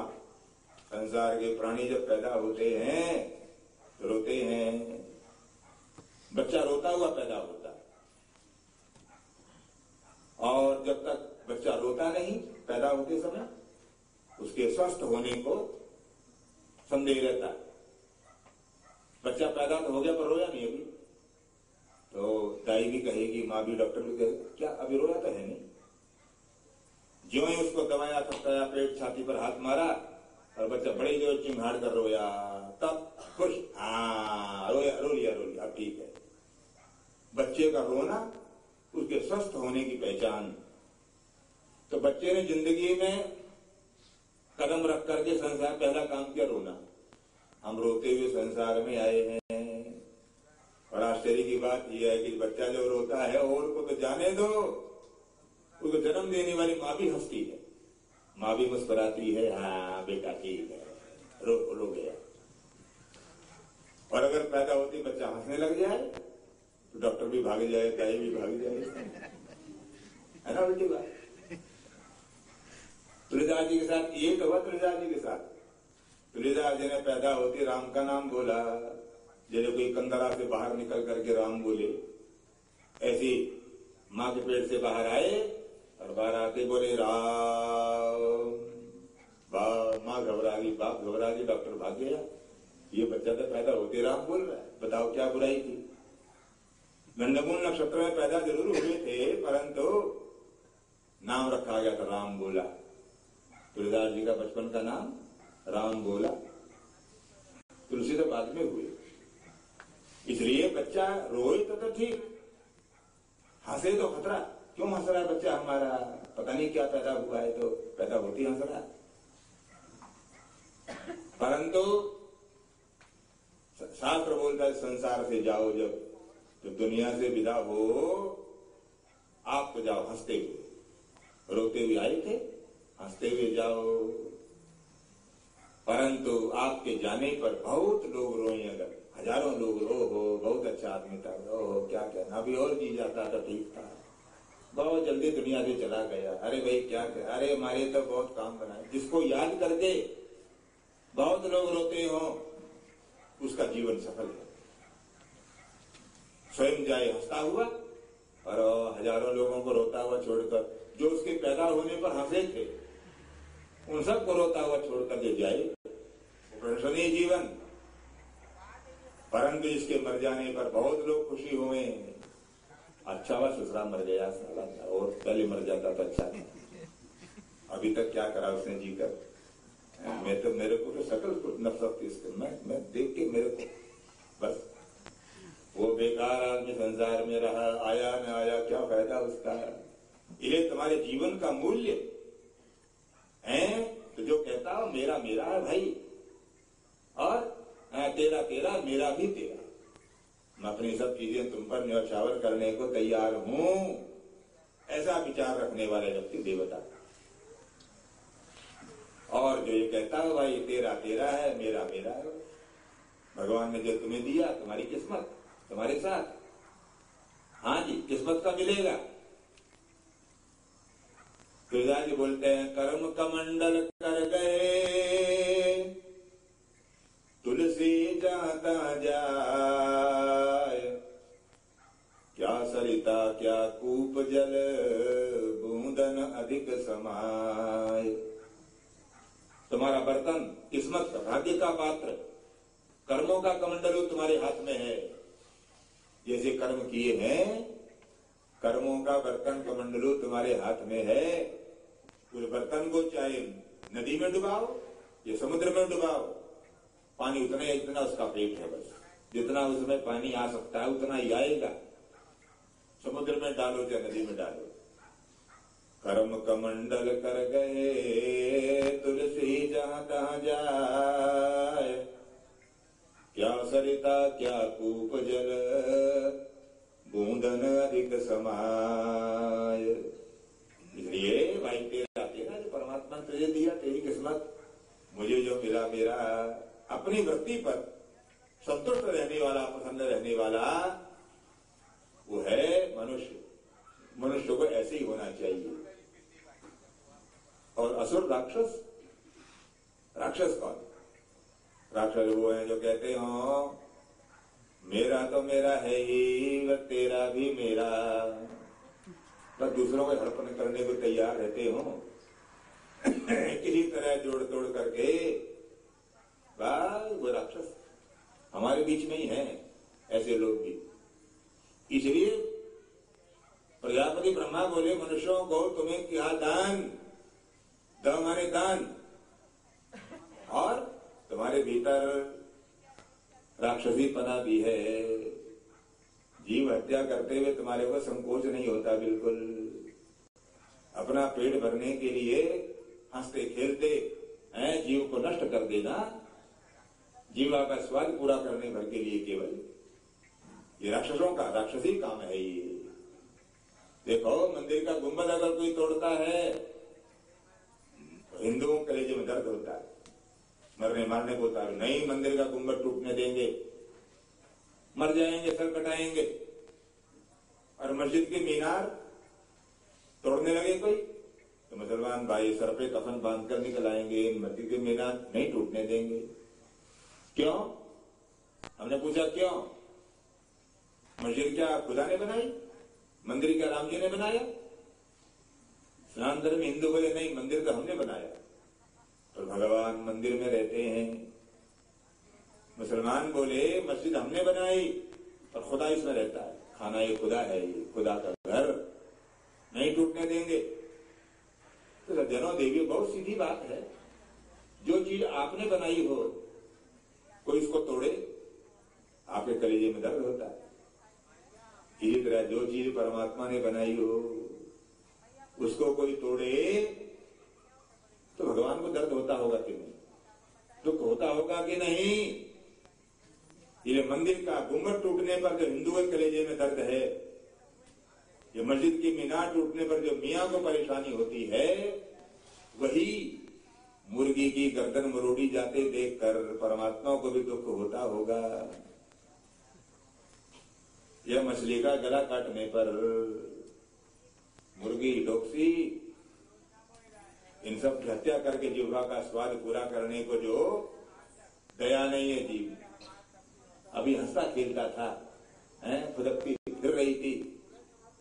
संसार के प्राणी जब पैदा होते हैं तो रोते हैं। बच्चा रोता हुआ पैदा होता है, और जब तक बच्चा रोता नहीं पैदा होते समय, उसके स्वस्थ होने को संदेह रहता है। बच्चा पैदा तो हो गया पर रोया नहीं अभी, तो दाई भी कहेगी, माँ भी, डॉक्टर भी कहेगी, क्या अभी रोया तो है नहीं। ज्यों ही उसको दवाया थपकाया, पेट छाती पर हाथ मारा और बच्चा बड़े जो चिंगाड़ कर रोया, तब खुश, हाँ रो लिया अब ठीक है। बच्चे का रोना उसके स्वस्थ होने की पहचान। तो बच्चे ने जिंदगी में कदम रख करके संसार पहला काम किया, रोना। हम रोते हुए संसार में आए हैं, और आश्चर्य की बात यह है कि बच्चा जो रोता है और को तो जाने दो, उसको जन्म देने वाली माँ भी हंसती है, माँ भी मुस्कुराती है, हाँ बेटा ठीक है, रो गया। और अगर पैदा होती बच्चा हंसने लग जाए तो डॉक्टर भी भाग जाए, दाई भी भाग जाए, है ना उल्टी बात। तुलसीदास जी के साथ ये तो हुआ। तुलसीदास जी के साथ, तुलसीदास जी ने पैदा होते राम का नाम बोला, जैसे कोई कंदरा से बाहर निकल करके राम बोले, ऐसी माँ के पेट से बाहर आए और बाहर आते बोले राम। माँ घबरा गई, बाप घबरा गई, डॉक्टर भाग गया। ये बच्चा तो पैदा होते राम बोल रहा है, बताओ क्या बुराई थी। गंडमूल नक्षत्र में पैदा जरूर हुए थे, परंतु नाम रखा गया था राम बोला। तुलसीदास जी का बचपन का नाम राम बोला। तुलसी तो बाद में हुए, इसलिए बच्चा रोए तो ठीक, हंसे तो खतरा। क्यों हंस रहा है बच्चा हमारा, पता नहीं क्या पैदा हुआ है, तो पैदा होती हंस रहा। परंतु शास्त्र बोलता है संसार से जाओ, जब दुनिया से विदा हो, आप तो जाओ हंसते हुए। रोते हुए आए थे, हंसते हुए जाओ। परंतु आपके जाने पर बहुत लोग रोए, अगर हजारों लोग रो हो, बहुत अच्छा आदमी था, हो क्या कहना, अभी और जी जाता तो ठीक था, बहुत जल्दी दुनिया से चला गया, अरे भाई क्या कर, अरे हमारे तो बहुत काम बनाए। जिसको याद करके बहुत लोग रोते हो, उसका जीवन सफल है। स्वयं जाए हंसता हुआ और हजारों लोगों को रोता हुआ छोड़कर, जो उसके पैदा होने पर हंसे थे उन सबको रोता हुआ छोड़कर जो जाए, प्रशंसनीय जीवन। परंतु इसके मर जाने पर बहुत लोग खुशी हुए, अच्छा हुआ ससुरा मर गया साला, और पहले मर जाता तो अच्छा था, अभी तक क्या करा उसने जीकर। मैं तो, मेरे को तो सकल नफरत थी इसके, मैं देख के मेरे को बस, वो बेकार आदमी संसार में रहा, आया न आया क्या फायदा उसका। ये तुम्हारे जीवन का मूल्य है। तो जो कहता हो मेरा मेरा है भाई, और तेरा तेरा मेरा भी तेरा, मैं अपनी सब चीजें तुम पर न्यौछावर करने को तैयार हूं, ऐसा विचार रखने वाले व्यक्ति देवता। और जो ये कहता हो भाई तेरा तेरा है मेरा मेरा है, भगवान ने जो तुम्हें दिया तुम्हारी किस्मत तुम्हारे साथ, हाँ जी किस्मत का मिलेगा। तुलसीदास जी बोलते हैं कर्म कमंडल कर गए, तुलसी जाता जाए, क्या किस्मत का, भाग्य का पात्र, कर्मों का कमंडलू तुम्हारे हाथ में है। जैसे कर्म किए हैं, कर्मों का बर्तन कमंडलू तुम्हारे हाथ में है। उस बर्तन को चाहे नदी में डुबाओ या समुद्र में डुबाओ, पानी उतना ही, इतना उसका पेट है, बस जितना उसमें पानी आ सकता है उतना ही आएगा। समुद्र में डालो या नदी में डालो। कर्म कमंडल कर गए तुलसी जहां तहां जाए, क्या सरिता क्या कूप जल बूंदन अधिक समाय। इसलिए भाई तेरा तेरा जो परमात्मा ने तुझे दिया, तेरी किस्मत, मुझे जो मिला मेरा, अपनी वृत्ति पर संतुष्ट रहने वाला, प्रसन्न रहने वाला वो है मनुष्य। मनुष्य को ऐसे ही होना चाहिए। और असुर राक्षस, राक्षस कौन? राक्षस वो है जो कहते हो मेरा तो मेरा है ही, वह तेरा भी मेरा, बस दूसरों को हड़पन करने को तैयार रहते हो किसी तरह जोड़ तोड़ करके। वो राक्षस हमारे बीच में ही है, ऐसे लोग भी। इसलिए प्रजापति ब्रह्मा बोले मनुष्यों को तुम्हें क्या दान, द माने दान, और तुम्हारे भीतर राक्षसी पना भी है। जीव हत्या करते हुए तुम्हारे को संकोच नहीं होता बिल्कुल। अपना पेट भरने के लिए हंसते खेलते हैं, जीव को नष्ट कर देना, जीवा का स्वाद पूरा करने भर के लिए केवल, ये राक्षसों का राक्षसी काम है ये। देखो मंदिर का गुंबद अगर कोई तोड़ता है तो हिंदुओं के कलेजे में दर्द होता है, मरने मारने को उतार नहीं, मंदिर का गुंबद टूटने देंगे, मर जाएंगे, सर कटाएंगे। और मस्जिद की मीनार तोड़ने लगे कोई तो मुसलमान भाई सर पे कफन बांधकर निकल आएंगे, मस्जिद की मीनार नहीं टूटने देंगे। क्यों? हमने पूछा क्यों? मस्जिद क्या खुदा ने बनाई? मंदिर क्या राम जी ने बनाया? स्नान धर्म हिंदू बोले नहीं, मंदिर तो हमने बनाया। तो भगवान मंदिर में रहते हैं। मुसलमान बोले मस्जिद हमने बनाई और खुदा इसमें रहता है, खाना ये खुदा है, ये खुदा का घर, नहीं टूटने देंगे। तो सज्जनों देवियों, बहुत सीधी बात है। जो चीज आपने बनाई हो कोई इसको तोड़े, आपके कलेजे में दर्द होता है। इसी तरह जो चीज परमात्मा ने बनाई हो उसको कोई तोड़े तो भगवान को दर्द होता होगा कि नहीं, दुख होता होगा कि नहीं। ये मंदिर का गुंबद टूटने पर जो हिंदू के कलेजे में दर्द है, ये मस्जिद की मीनार टूटने पर जो मियां को परेशानी होती है, वही मुर्गी की गर्दन मरोड़ी जाते देखकर परमात्मा को भी दुख होता होगा। यह मछली का गला काटने पर मुर्गी, डोक्सी, इन सब की हत्या करके जिह्वा का स्वाद पूरा करने को जो दया नहीं है जीव। अभी हंसता खेलता था, फुदकती फिर रही थी,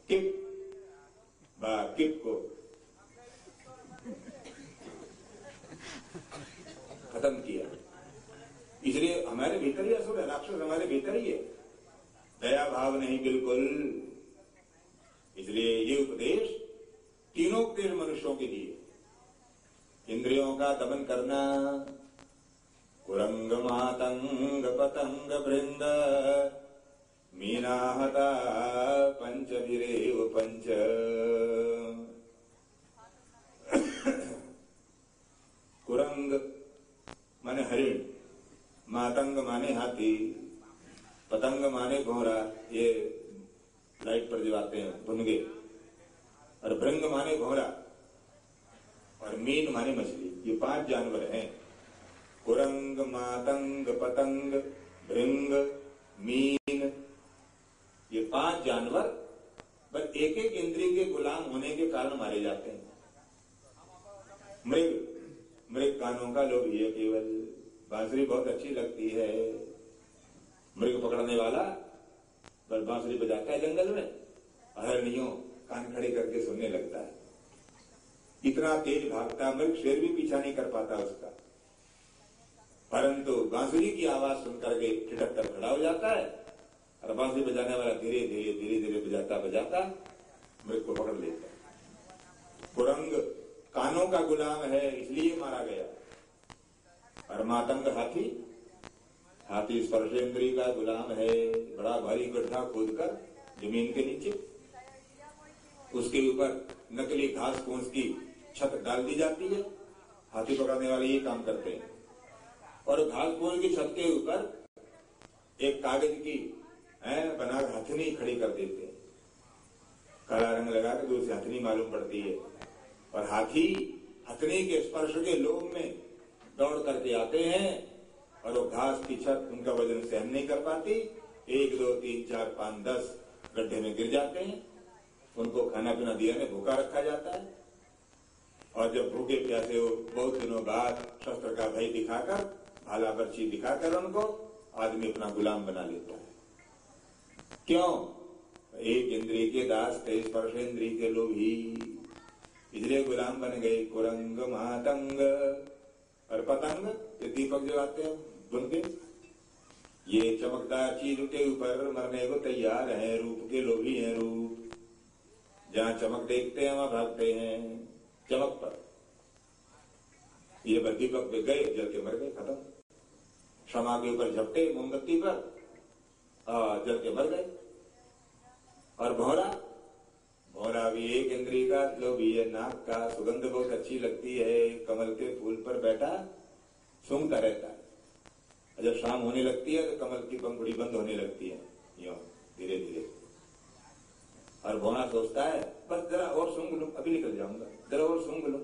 किप को खत्म किया। इसलिए हमारे भीतर ही असुर है, राक्षस हमारे भीतर ही है, दया भाव नहीं बिल्कुल। इसलिए ये उपदेश, तीनों उपदेश मनुष्यों के लिए, इंद्रियों का दमन करना, कुरंग मातंग पतंग भृंग मीनाहता पंच विरेव पंच। कुरंग माने हरिण, मातंग माने हाथी, पतंग माने घोड़ा, ये लाइट पर जो आते हैं भुनगे, और भृंग माने घोड़ा, और मीन माने मछली। ये 5 जानवर हैं। कुरंग, मातंग, पतंग, भृंग, मीन, ये 5 जानवर बस एक एक इंद्रिय के गुलाम होने के कारण मारे जाते हैं। मृग कानों का लोग ये केवल, बांसुरी बहुत अच्छी लगती है, मृग पकड़ने वाला बस बांसुरी बजाता है जंगल में, हरनियों कान खड़े करके सुनने लगता है। इतना तेज भागता मृग, शेर भी पीछा नहीं कर पाता उसका। परंतु बांसुरी की आवाज सुनकर के ठिठक कर खड़ा हो जाता है और बांसुरी बजाने वाला धीरे धीरे धीरे धीरे बजाता बजाता मृत को पकड़ लेता है। कुरंग कानों का गुलाम है इसलिए मारा गया, और मातंग हाथी स्पर्शेंद्री का गुलाम है। बड़ा भारी गड्ढा खोदकर जमीन के नीचे उसके ऊपर नकली घास फूस की छत डाल दी जाती है। हाथी पकड़ने वाले ये काम करते हैं, और घास फूस की छत के ऊपर एक कागज की बना हथनी खड़ी कर देते हैं। काला रंग लगा के दूर से हथनी मालूम पड़ती है, और हाथी हथनी के स्पर्श के लोभ में दौड़ करके आते हैं, और वो घास की छत उनका वजन सहन नहीं कर पाती। 1 2 3 4 5 10 गड्ढे में गिर जाते हैं। उनको खाना पीना दिया में भूखा रखा जाता है, और जब भूखे प्यासे हो बहुत दिनों बाद शस्त्र का भय दिखाकर, भाला बर्छी दिखाकर उनको आदमी अपना गुलाम बना लेता है। क्यों? एक इंद्रिय के दास थे, स्पर्शेंद्रिय के लोभी, इसलिए गुलाम बन गए। कुरंग मातंग और पतंग, ये दीपक जो आते हैं बुन के, ये चमकदार चीज के ऊपर मरने को तैयार हैं। रूप के लोभी हैं। रूप जहां चमक देखते हैं वहां भागते हैं। चमक पर ये दीपक पे गए, जल के मर गए, खत्म। क्षमा के ऊपर झपटे मोमबत्ती पर, जल के मर गए। और भौरा भी एक इंद्रिय का लोभी है। नाक का सुगंध बहुत अच्छी लगती है, कमल के फूल पर बैठा सूंघता रहता है। जब शाम होने लगती है तो कमल की पंखुड़ी बंद होने लगती है, यूं धीरे धीरे। और भौरा सोचता है बस जरा और सूंघ लूं, अभी निकल जाऊंगा, जरा और सूंघ लूं।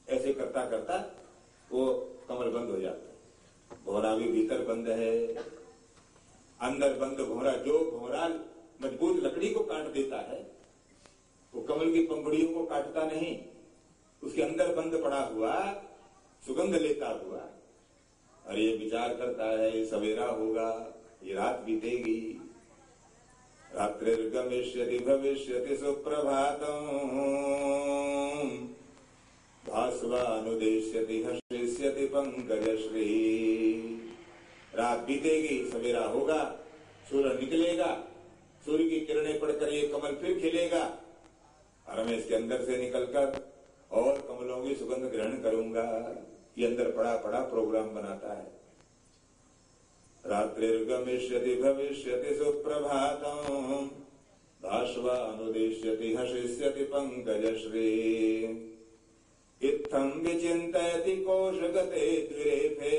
ऐसे करता करता वो कमल बंद हो जाता है। भौरा भी भीतर बंद है, अंदर बंद भौरा। जो भौरा मजबूत लकड़ी को काट देता है वो कमल की पंखुड़ियों को काटता नहीं। उसके अंदर बंद पड़ा हुआ सुगंध लेता हुआ, और ये विचार करता है सवेरा होगा, ये रात बीतेगी। रात्रिर्गमिष्यति भविष्यति सुप्रभातम् भास्वानुदेश्यति हर्षिष्यति पंकजश्री। रात बीतेगी, सवेरा होगा, सूर्य निकलेगा, सूर्य की किरणें पड़कर ये कमल फिर खिलेगा, और मैं इसके अंदर से निकलकर और कमलों की सुगंध ग्रहण करूंगा। ये अंदर पड़ा पड़ा प्रोग्राम बनाता है। रात्रिर्गमिष्यति भविष्यति सुप्रभातम् भास्वानुदेश्यति हर्षिष्यति पंकजश्री। इत्थं विचिन्तयति कोशगते द्विरेफे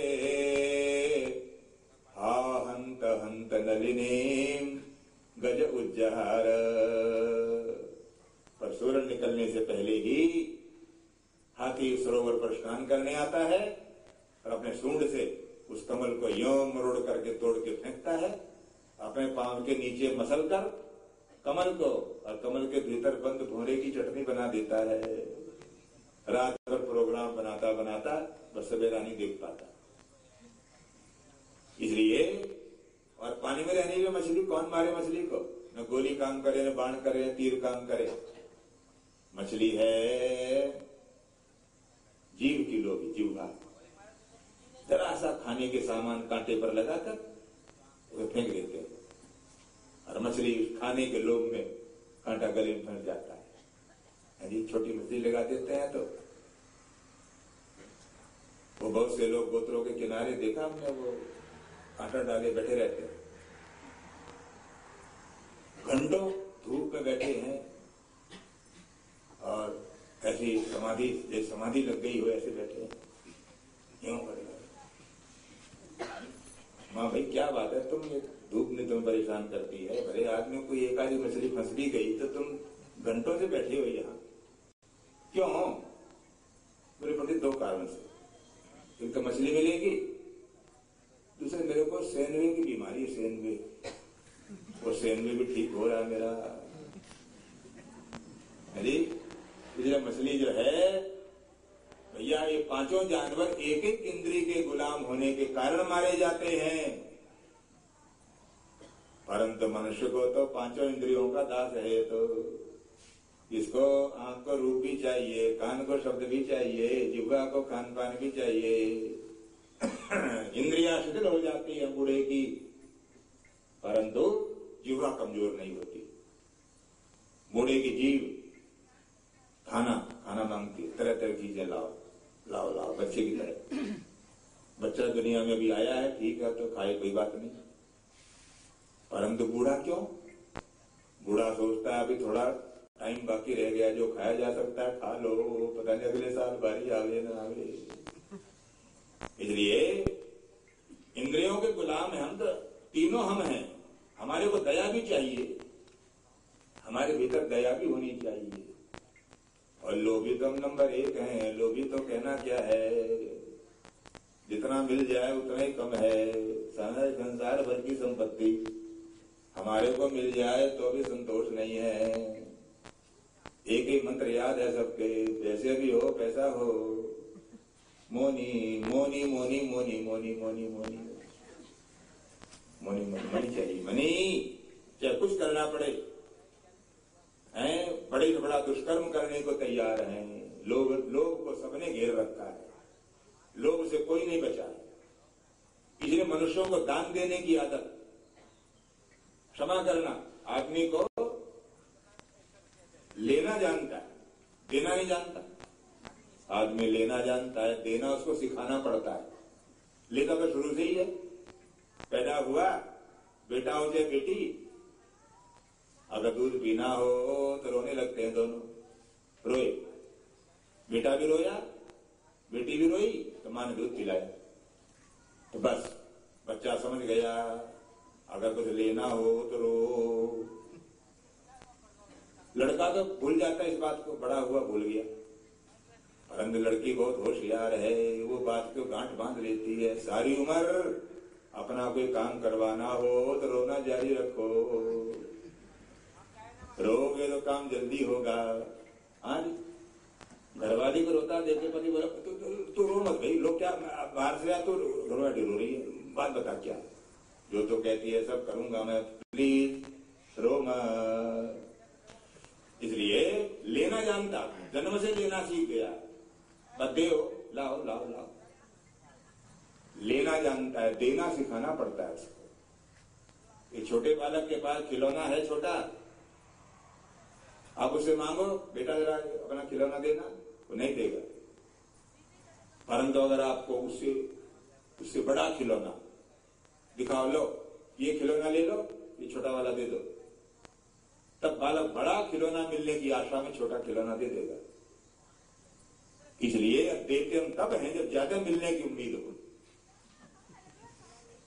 हा हन्त हन्त नलिनीं गज उज्जहार। पर सूर्य निकलने से पहले ही हाथी सरोवर पर स्नान करने आता है, और अपने सूंड से उस कमल को यों मरोड़ करके तोड़ के फेंकता है, अपने पांव के नीचे मसल कर कमल को, और कमल के भीतर बंद भौरे की चटनी बना देता है। रात भर प्रोग्राम बनाता बनाता बस सवेरा नहीं देख पाता। इसलिए, और पानी में रहने में मछली कौन मारे मछली को? न गोली काम करे, न बाण करे, न तीर काम करे। मछली है जीव की लोभी, जीवघा। जरा सा खाने के सामान कांटे पर लगाकर उसे फेंक देते हैं, और मछली खाने के लोभ में कांटा गले में फंस जाता है। यदि छोटी मछली लगा देते हैं तो वो बहुत से लोग गोत्रों के किनारे देखा हमने, वो कांटा डाले बैठे रहते हैं, घंटों धूप में बैठे हैं, और ऐसी समाधि, जैसे समाधि लग गई हो ऐसे बैठे हैं, क्यों करेगा? माँ भाई क्या बात है, तुम ये धूप ने तुम्हें परेशान करती है, भले आदमी को एक आधी मछली फंस भी गई तो तुम घंटों से बैठे हो यहाँ, क्यों? मेरे पंडित 2 कारण से। एक तो मछली मिलेगी, दूसरे मेरे को सेनवे की बीमारी है, सेनवे, वो सेनवे भी ठीक हो रहा है मेरा। अरे इसलिए मछली जो है भैया, ये 5 जानवर एक एक इंद्रिय के गुलाम होने के कारण मारे जाते हैं, परंतु मनुष्य को तो 5 इंद्रियों का दास है। तो इसको आंख को रूप भी चाहिए, कान को शब्द भी चाहिए, जिह्वा को खान पान भी चाहिए, इंद्रियां शिथिल हो जाती है बूढ़े की, परंतु जिह्वा कमजोर नहीं होती। बूढ़े की जीभ खाना मांगती है, तरह तरह की चीजें लाओ लाओ लाओ, बच्चे की तरह। बच्चा दुनिया में भी आया है, ठीक है, तो खाए, कोई बात नहीं। परंतु बूढ़ा क्यों? बूढ़ा सोचता है अभी थोड़ा टाइम बाकी रह गया, जो खाया जा सकता है खा लो, पता नहीं अगले साल बारी आवे ना आवे। इसलिए इंद्रियों के गुलाम हैं हम, तो तीनों हम हैं। हमारे को दया भी चाहिए, हमारे भीतर दया भी होनी चाहिए। और लोभी तो हम नंबर 1 हैं। लोभी तो कहना क्या है, जितना मिल जाए उतना ही कम है। सारा संसार भर की संपत्ति हमारे को मिल जाए तो भी संतोष नहीं है। एक ही मंत्र याद है सबके, पैसे भी हो पैसा हो, मोनी मोनी मोनी मोनी मोनी मोनी मोनी मोनी मनी चाहिए, मनी। चाहे कुछ करना पड़े, हैं, बड़े से बड़ा दुष्कर्म करने को तैयार हैं। लोग को सबने घेर रखा है, लोग से कोई नहीं बचा है। इसलिए मनुष्यों को दान देने की आदत, क्षमा करना। आदमी को लेना जानता है, देना नहीं जानता। आदमी लेना जानता है, देना उसको सिखाना पड़ता है। लेता तो शुरू से ही है। पैदा हुआ, बेटा हो चाहे बेटी, अगर दूध पीना हो तो रोने लगते हैं दोनों, रोए। बेटा भी रोया, बेटी भी रोई, तो मां ने दूध पिलाया। तो बस बच्चा समझ गया, अगर कुछ लेना हो तो रो। लड़का तो भूल जाता है इस बात को, बड़ा हुआ भूल गया। परंतु लड़की बहुत होशियार है, वो बात को गांठ बांध लेती है। सारी उम्र अपना कोई काम करवाना हो तो रोना जारी रखो, रोगे तो काम जल्दी होगा। आज घरवाली को रोता देखे पति बोला तू रो मत भाई, लोग क्या बाहर से आ तो रो रही है, बात बता क्या, जो तो कहती है सब करूंगा मैं, प्लीज रो मत। इसलिए लेना जानता, जन्म से लेना सीख गया। बदे हो, लाओ लाओ लाओ, लेना जानता है, देना सिखाना पड़ता है उसको। एक छोटे बालक के पास खिलौना है छोटा, आप उससे मांगो बेटा जरा अपना खिलौना देना, वो नहीं देगा। परंतु अगर आपको उससे बड़ा खिलौना दिखाओ, लो ये खिलौना ले लो, ये छोटा वाला दे दो, तब बालक बड़ा खिलौना मिलने की आशा में छोटा खिलौना दे देगा। इसलिए देते हम तब हैं जब ज्यादा मिलने की उम्मीद हो।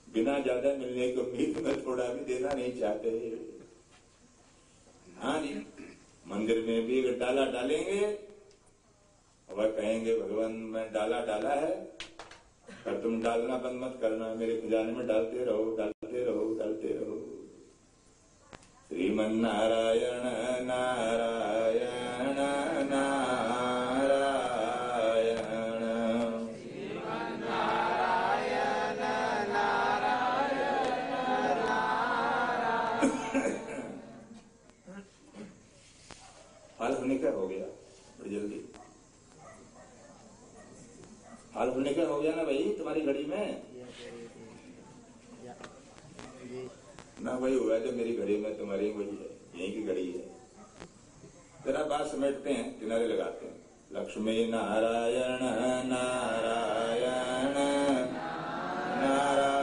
बिना ज्यादा मिलने की उम्मीद में थोड़ा भी देना नहीं चाहते। हाँ जी, मंदिर में भी अगर डाला डालेंगे और कहेंगे भगवान मैं डाला डाला है, पर तुम डालना बंद मत करना, मेरे खजाने में डालते रहो डालते रहो डालते रहो। श्रीमन नारायण नारायण नारायण, श्रीमन नारायण नारायण नारायण। हाल होने का हो गया बड़ी जल्दी, हाल होने का हो गया ना भाई तुम्हारी घड़ी में ना, वही हुआ जो मेरी घड़ी में तुम्हारी वही है, यही की घड़ी है। जरा बात समेटते हैं, किनारे लगाते हैं। लक्ष्मी नारायण नारायण नारायण,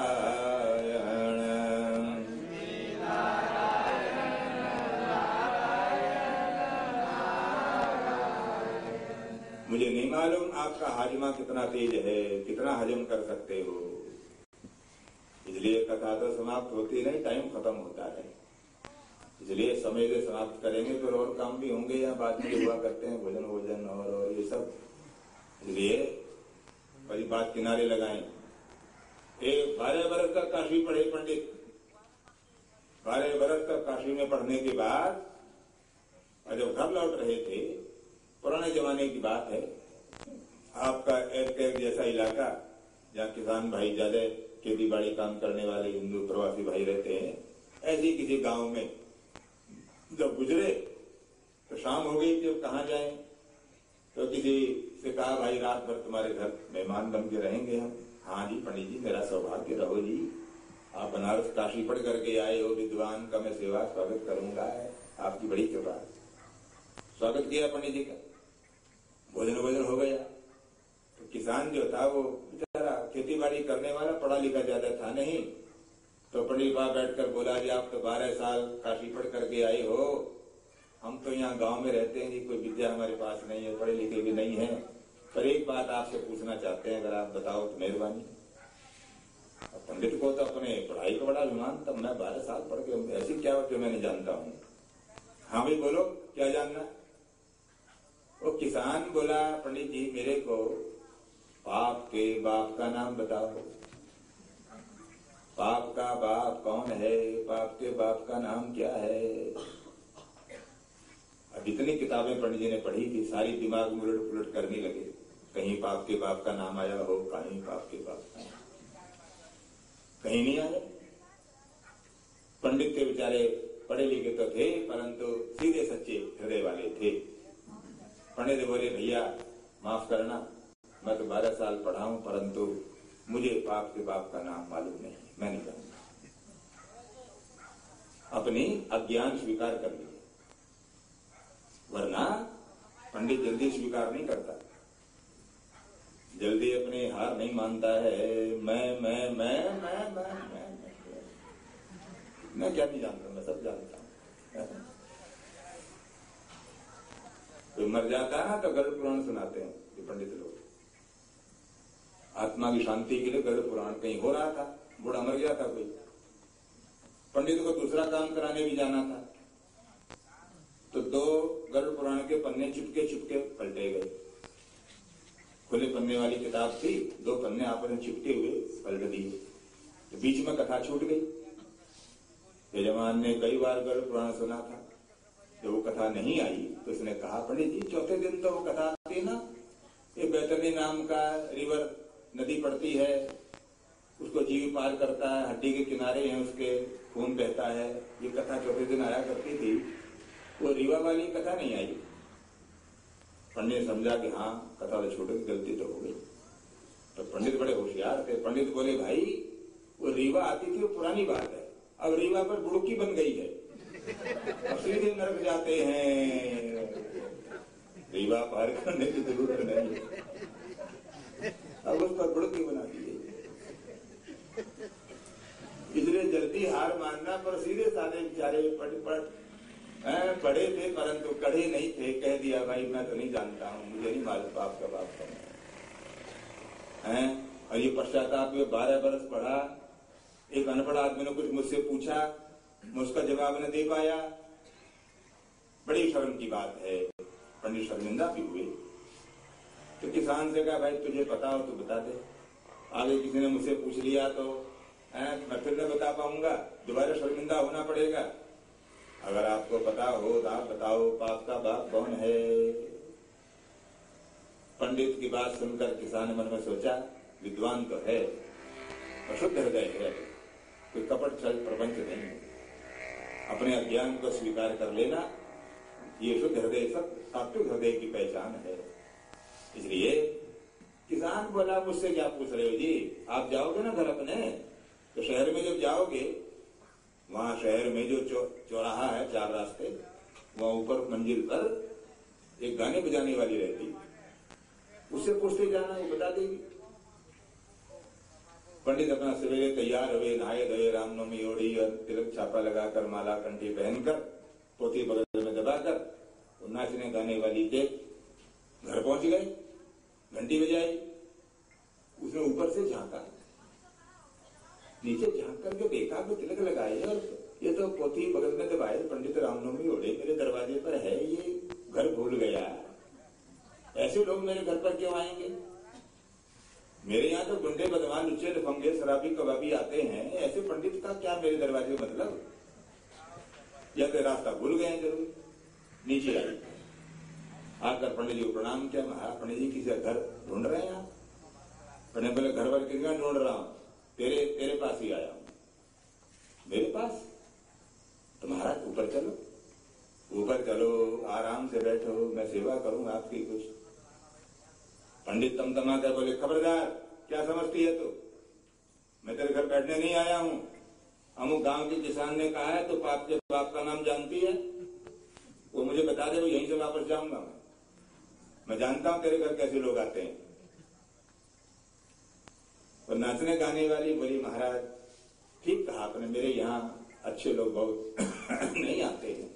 मुझे नहीं मालूम आपका हाजमा कितना तेज है, कितना हजम कर सकते हो। इसलिए कथा तो समाप्त होती नहीं, टाइम खत्म होता है। इसलिए समय से समाप्त करेंगे तो और काम भी होंगे, या बाद में हुआ करते हैं भोजन भोजन और ये सब। इसलिए बड़ी बात किनारे लगाएं। एक 12 बरस तक काशी पढ़े पंडित, 12 बरस तक काशी में पढ़ने के बाद और जब घर लौट रहे थे, पुराने जमाने की बात है, आपका एयरटेल जैसा इलाका जहाँ किसान भाई ज्यादा खेती बाड़ी काम करने वाले हिंदू प्रवासी भाई रहते हैं, ऐसे ही किसी गांव में जब गुजरे तो शाम हो गई कि अब कहाँ जाएं, तो किसी से कहा भाई रात भर तुम्हारे घर मेहमान बन के रहेंगे हम, हाँ जी पंडित जी, मेरा सौभाग्य रहो जी, आप बनारस काशी पढ़ करके आए हो, विद्वान का मैं सेवा स्वागत करूंगा, आपकी बड़ी कृपा। स्वागत किया पंडित जी का, भोजन हो गया। तो किसान जो था वो बेचारा खेती बाड़ी करने वाला, पढ़ा लिखा ज्यादा था नहीं। तो पंडित वहां बैठकर बोला जी आप तो 12 साल काशी पढ़ करके आए हो, हम तो यहाँ गांव में रहते हैं जी, कोई विद्या हमारे पास नहीं है, पढ़े लिखे भी नहीं है, पर एक बात आपसे पूछना चाहते हैं, अगर आप बताओ तो मेहरबानी। पंडित को तो अपने पढ़ाई का बड़ा अभिमान था, मैं 12 साल पढ़ के ऐसी क्या जो मैं नहीं जानता हूँ। हाँ भाई बोलो क्या जानना। वो किसान बोला पंडित जी मेरे को पाप के बाप का नाम बताओ, पाप का बाप कौन है, पाप के बाप का नाम क्या है। अब इतनी किताबें पंडित जी ने पढ़ी थी, सारी दिमाग में उलट पुलट करने लगे, कहीं पाप के बाप का नाम आया हो, कहीं पाप के बाप का, कहीं नहीं आया। पंडित के बेचारे पढ़े लिखे तो थे, परंतु सीधे सच्चे हृदय वाले थे। पंडित बोले भैया माफ करना, मैं तो 12 साल पढ़ा हूं, परंतु मुझे पाप के बाप का नाम मालूम नहीं, मैं नहीं जानता। अपनी अज्ञान स्वीकार कर लिया, वरना पंडित जल्दी स्वीकार नहीं करता, जल्दी अपने हार नहीं मानता है। मैं क्या नहीं जानता, मैं सब जानता हूं। कोई मर जाता है ना तो गरुड़ पुराण सुनाते हैं ये पंडित लोग, आत्मा की शांति के लिए गरुड़ पुराण। कहीं हो रहा था, बूढ़ा मर गया था कोई, पंडित को दूसरा काम कराने भी जाना था, तो 2 गरुड़ पुराण के पन्ने चिपके पलटे गए। खुले पन्ने वाली किताब थी, 2 पन्ने आपस में चिपके हुए पलट दिए, तो बीच में कथा छूट गई। यजमान ने कई बार गरुड़ पुराण सुना था, जब वो कथा नहीं आई तो उसने कहा पंडित जी चौथे दिन तो वो कथा आती है ना, ये बैतरणी नाम का रिवर नदी पड़ती है, उसको जीव पार करता है, हड्डी के किनारे हैं उसके, खून बहता है, ये कथा चौथे दिन आया करती थी, वो रीवा वाली कथा नहीं आई। पंडित समझा कि हाँ कथा तो छूट गई, गलती तो हो गई। तो पंडित बड़े होशियार थे, पंडित बोले भाई वो रीवा आती थी वो पुरानी बात है, अब रीवा पर बुड़की बन गई है, अब सीधे नरक जाते हैं, रीवा पार करने की जरूरत नहीं है, अब उस पर बुड़की बना दी है। इसलिए जल्दी हार मानना, पर सीधे साधे बेचारे पढ़े थे परंतु कढ़े नहीं थे, कह दिया भाई मैं तो नहीं जानता हूँ, मुझे नहीं मालूम बाप का बाप का है। और ये पश्चाताप में 12 बरस पढ़ा, एक अनपढ़ आदमी ने कुछ मुझसे पूछा, मैं उसका जवाब न दे पाया, बड़ी शर्म की बात है। पंडित शर्मिंदा भी हुए, तो किसान से कहा भाई तुझे पता हो तो बता दे। आगे किसी ने मुझसे पूछ लिया तो मैं फिर न बता पाऊंगा, दोबारा शर्मिंदा होना पड़ेगा। अगर आपको पता हो तो आप बताओ पाप का बाप कौन है। पंडित की बात सुनकर किसान ने मन में सोचा विद्वान तो है, अशुद्ध हृदय है, कोई कपट छल प्रपंच नहीं है, अपने अज्ञान को स्वीकार कर लेना ये शुद्ध हृदय, सब सात्विक हृदय की पहचान है। इसलिए किसान बोला मुझसे क्या पूछ रहे हो जी, आप जाओगे ना घर अपने, तो शहर में जब जाओगे, वहां शहर में जो चौराहा है 4 रास्ते, वहां ऊपर मंजिल पर एक गाने बजाने वाली रहती, उससे पूछते जाना, वो बता देगी। पंडित अपना सवेरे तैयार हुए, नहाए धोए, रामनवमी ओढ़ी और तिलक छापा लगाकर माला कंठी पहनकर पोथी बगल में दबाकर नाचने गाने वाली के घर पहुंच गए। घंटी बजाई, उसने ऊपर से झांका, नीचे झांक करके देखा कि तिलक लगाए और ये तो पोथी बगल में दबाए, पंडित रामनवमी ओढ़े मेरे दरवाजे पर है, ये घर भूल गया। ऐसे लोग मेरे घर पर क्यों आएंगे? मेरे यहाँ तो गुंडे बदमाश लुच्चे लफंगे शराबी कबाबी आते हैं, ऐसे पंडित का क्या मेरे दरवाजे मतलब? या तो रास्ता भूल गए जरूर। नीचे आई, आकर पंडित जी को प्रणाम किया। महा पंडित जी किसी घर ढूंढ रहे हैं आप? पंडित बोले घर भर कितना ढूंढ रहा हूं, तेरे पास ही आया हूं। मेरे पास? तो महाराज ऊपर चलो, ऊपर चलो, आराम से बैठो, मैं सेवा करूं आपकी कुछ। पंडित तमतमा कर बोले खबरदार, क्या समझती है तू? मैं तेरे घर बैठने नहीं आया हूं। अमुक गांव के किसान ने कहा है तो बाप के बाप का नाम जानती है, वो मुझे बता दे, वो यहीं से वापस जाऊंगा। मैं जानता हूं तेरे घर कैसे लोग आते हैं। और नाचने गाने वाली बोली, महाराज ठीक कहा आपने, मेरे यहाँ अच्छे लोग बहुत नहीं आते हैं।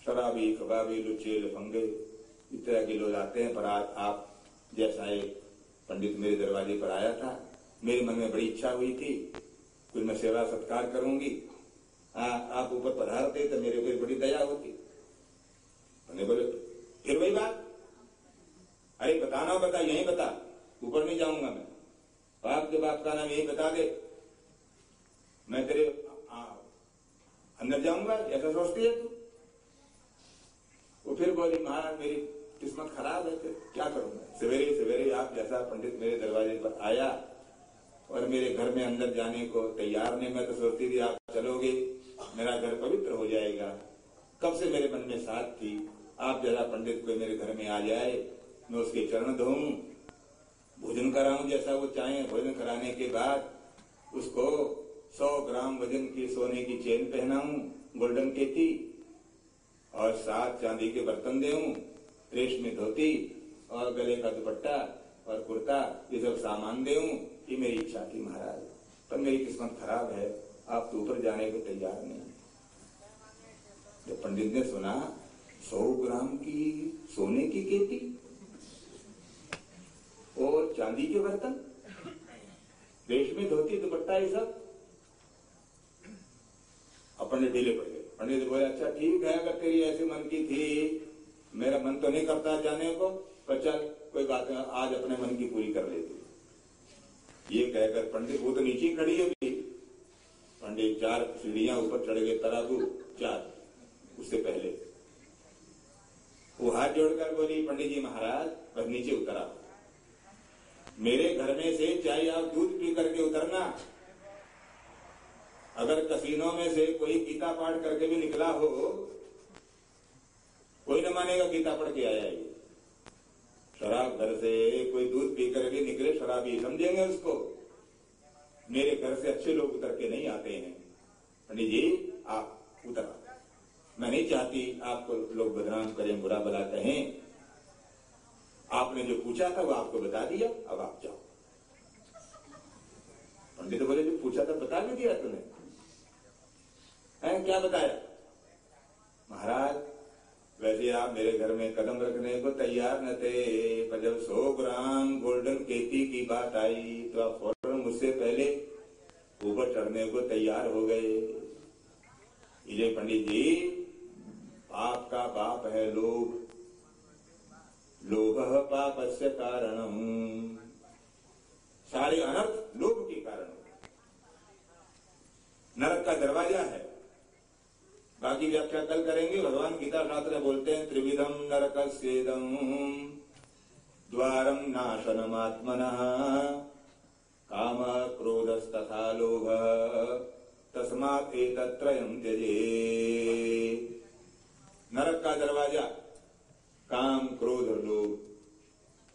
शराबी, कबाबी, लुच्चे, लफंगे इस तरह के लोग आते हैं। पर आज आप जैसा एक पंडित मेरे दरवाजे पर आया था, मेरे मन में बड़ी इच्छा हुई थी कुछ मैं सेवा सत्कार करूंगी, आप ऊपर पधारते तो मेरे ऊपर बड़ी दया होती। मैंने बोले फिर वही बात, अरे बताना बता, यहीं बता, ऊपर नहीं जाऊंगा मैं, बाप के बाप का नाम यही बता दे, मैं तेरे अंदर जाऊंगा, ऐसा सोचती है तू? वो फिर बोली, महाराज मेरी किस्मत खराब है, फिर क्या करूंगा। सवेरे सवेरे आप जैसा पंडित मेरे दरवाजे पर आया और मेरे घर में अंदर जाने को तैयार नहीं। मैं तो सोचती थी आप चलोगे मेरा घर पवित्र हो जाएगा। कब से मेरे मन में साथ थी आप जरा पंडित कोई मेरे घर में आ जाए, मैं उसके चरण धोऊं, भोजन कराऊं जैसा वो चाहे। भोजन कराने के बाद उसको 100 ग्राम वजन की सोने की चेन पहनाऊं, गोल्डन केती, और 7 चांदी के बर्तन देऊं, रेशमी धोती और गले का दुपट्टा और कुर्ता, ये सब सामान देऊं। ये मेरी इच्छा थी महाराज, पर मेरी किस्मत खराब है, आप तो ऊपर जाने को तैयार नहीं। जब पंडित ने सुना 100 ग्राम की सोने की केती और चांदी के बर्तन, रेशमी धोती, दुपट्टा, ये सब, अपन ढीले पड़ गए। पंडित बोले अच्छा ठीक है, अगर तेरी ऐसी मन की थी, मेरा मन तो नहीं करता जाने को, पर चल कोई बात नहीं, आज अपने मन की पूरी कर लेती। ये कहकर पंडित, वो तो नीचे खड़ी है भी, पंडित 4 सीढ़ियां ऊपर चढ़ गए, तराजू 4, उससे पहले वो हाथ जोड़कर बोली, पंडित जी महाराज बस नीचे उतरा, मेरे घर में से चाहे आप दूध पी करके उतरना, अगर कसीनों में से कोई गीता पाठ करके भी निकला हो, कोई न मानेगा गीता पढ़ के आया है। शराब घर से कोई दूध पी करके निकले, शराबी समझेंगे उसको। मेरे घर से अच्छे लोग उतर के नहीं आते हैं। पंडित जी आप उतरा, मैं नहीं चाहती आपको लोग बदनाम करें, बुरा भला कहें। आपने जो पूछा था वो आपको बता दिया, अब आप जाओ। पंडित बोले जो पूछा था बता भी दिया तूने, क्या बताया? महाराज वैसे आप मेरे घर में कदम रखने को तैयार न थे, पर जब 100 ग्राम गोल्डन केती की बात आई तो आप फौरन मुझसे पहले ऊपर चढ़ने को तैयार हो गए। ये पंडित जी, पाप का बाप है लोभ, लोभ पापस्य कारणम, सारे अनर्थ लोभ के कारण। नरक का दरवाजा है, बाकी व्याख्या कल करेंगे। भगवान गीता शास्त्र बोलते हैं त्रिविधम नरकस्येदं द्वारम नाशनमात्मनः काम क्रोधस्तथा लोभ तस्मात् एतत्त्रयं त्यजेत्। नरक का दरवाजा काम, क्रोध और लोभ।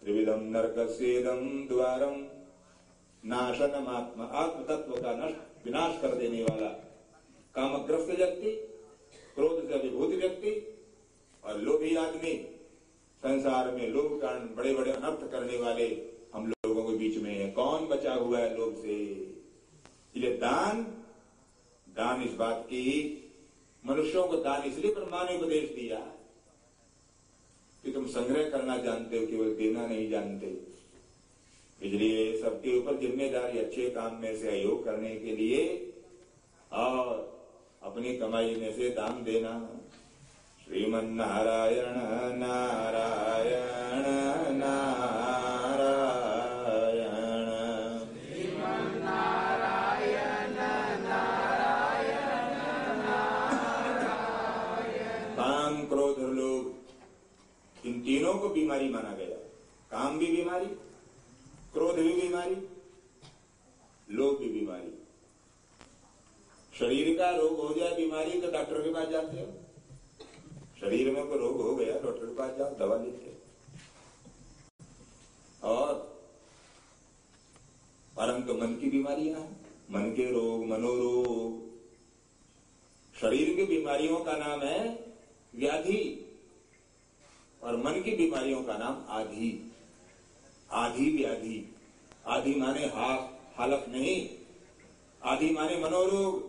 त्रिविधम नरकस्येदं द्वारम नाशनमात्मा, आत्म तत्व का नष्ट विनाश कर देने वाला कामग्रस्त व्यक्ति, क्रोध से अभिभूत व्यक्ति और लोभी आदमी। संसार में लोभ कारण बड़े बड़े अनर्थ करने वाले हम लोगों के बीच में है। कौन बचा हुआ है लोभ से? इसलिए दान इस बात की, मनुष्यों को दान इसलिए ब्रह्मा ने उपदेश दिया कि तुम संग्रह करना जानते हो, केवल देना नहीं जानते। इसलिए सबके ऊपर जिम्मेदारी अच्छे काम में से सहयोग करने के लिए और अपनी कमाई में से दान देना। श्रीमन नारायण नारायण नारायण, श्रीमन नारायण नारायण नारायण। काम, क्रोध और लोभ, इन तीनों को बीमारी माना गया। काम भी बीमारी, क्रोध भी बीमारी, लोभ भी बीमारी। शरीर का रोग हो जाए बीमारी तो डॉक्टर के पास जाते हो। शरीर में कोई रोग हो गया डॉक्टर के पास जाओ, दवा लेते हो। और और हम तो मन की बीमारियां हैं, मन के रोग, मनोरोग। शरीर की बीमारियों का नाम है व्याधि और मन की बीमारियों का नाम आधि। आधि व्याधि, आधि माने हालत नहीं, आधि माने मनोरोग,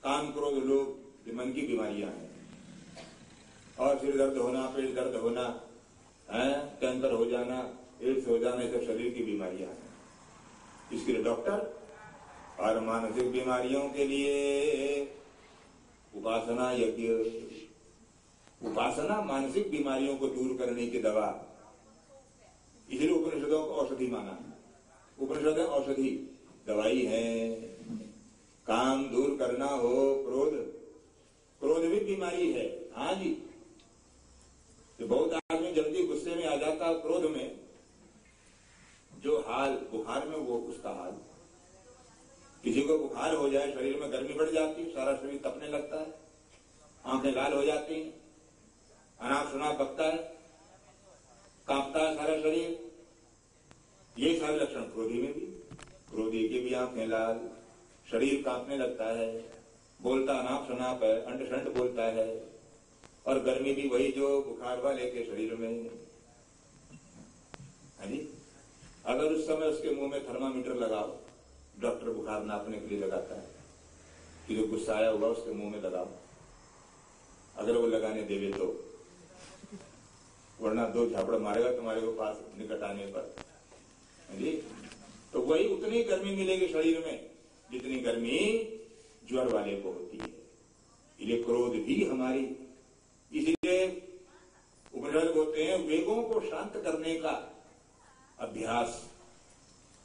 काम क्रोध लोग, ये मन की बीमारियां हैं। और सिर दर्द होना, पेट दर्द होना, कैंसर हो जाना, एड्स हो जाना, ये सब शरीर की बीमारियां हैं। इसके लिए डॉक्टर। और मानसिक बीमारियों के लिए उपासना यज्ञ। उपासना मानसिक बीमारियों को दूर करने की दवा, इसलिए उपनिषदों को औषधि माना। उपनिषद औषधि, दवाई है। काम दूर करना हो, क्रोध, क्रोध भी बीमारी है। हाँ जी, तो बहुत आदमी जल्दी गुस्से में आ जाता, क्रोध में जो हाल बुखार में वो उसका हाल। किसी को बुखार हो जाए, शरीर में गर्मी बढ़ जाती है, सारा शरीर तपने लगता है, आंखें लाल हो जाती हैं, अनाप शनाप बकता है, कांपता है सारा शरीर। ये सारे लक्षण क्रोधी में भी। क्रोधी की भी आंखें लाल, शरीर कांपने लगता है, बोलता अनाप शनाप है, अंड शंड बोलता है, और गर्मी भी वही जो बुखार वाले के शरीर में है जी। अगर उस समय उसके मुंह में थर्मामीटर लगाओ, डॉक्टर बुखार नापने के लिए लगाता है कि जो गुस्सा आया हुआ उसके मुंह में लगाओ, अगर वो लगाने देवे तो, वरना 2 झापड़ मारेगा तुम्हारे को पास निकट आने पर जी। तो वही उतनी गर्मी मिलेगी शरीर में जितनी गर्मी ज्वर वाले को होती है। इसलिए क्रोध भी हमारी, इसीलिए उपनिषद बोलते हैं वेगों को शांत करने का अभ्यास।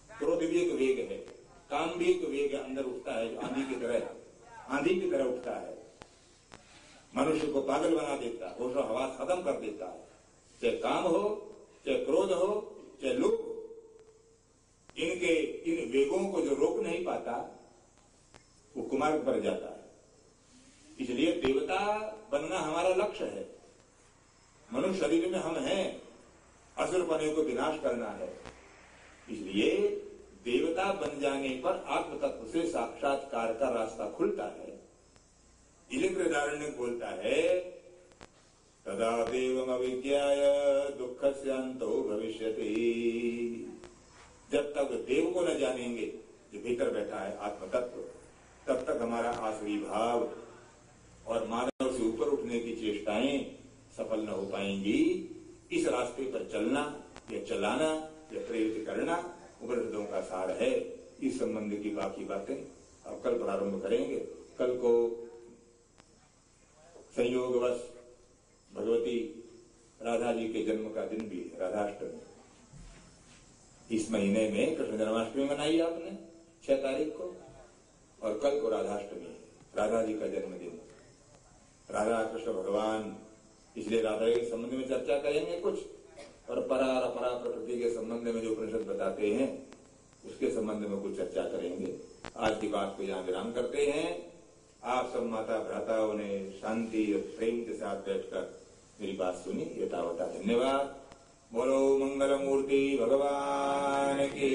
क्रोध भी एक वेग है, काम भी एक वेग है, अंदर उठता है, आंधी की तरह उठता है, मनुष्य को पागल बना देता है, होशो हवास खत्म कर देता है। चाहे काम हो, चाहे क्रोध हो, चाहे लोभ हो, इन वेगों को जो रोक नहीं पाता वो कुमार्ग पर जाता है। इसलिए देवता बनना हमारा लक्ष्य है। मनुष्य शरीर में हम हैं, असुरपने को विनाश करना है। इसलिए देवता बन जाने पर आत्म तत्व से साक्षात्कार का रास्ता खुलता है। इसलिए बृहदारण्य बोलता है तदा देवम अविद्याय दुःखस्य अंतो भविष्यति। जब तक देव को न जानेंगे जो भीतर बैठा है आत्म तत्व, तब तक हमारा आसुरी भाव और मानव से ऊपर उठने की चेष्टाएं सफल न हो पाएंगी। इस रास्ते पर चलना या चलाना या प्रेरित करना उपनिषदों का सार है। इस संबंध की बाकी बातें अब कल प्रारंभ करेंगे। कल को संयोगवश भगवती राधा जी के जन्म का दिन भी है, राधाष्टमी। इस महीने में कृष्ण जन्माष्टमी मनाई आपने 6 तारीख को, और कल को राधाष्टमी है, राधा जी का जन्मदिन। राधा कृष्ण भगवान, इसलिए राधा के संबंध में चर्चा करेंगे कुछ, और परा और अपरा प्रकृति के संबंध में जो उपनिषद बताते हैं उसके संबंध में कुछ चर्चा करेंगे। आज की बात को यहाँ विराम करते हैं। आप सब माता भ्राताओं ने शांति और प्रेम के साथ बैठकर मेरी बात सुनी, यथावता धन्यवाद। बोलो मंगल मूर्ति भगवान की।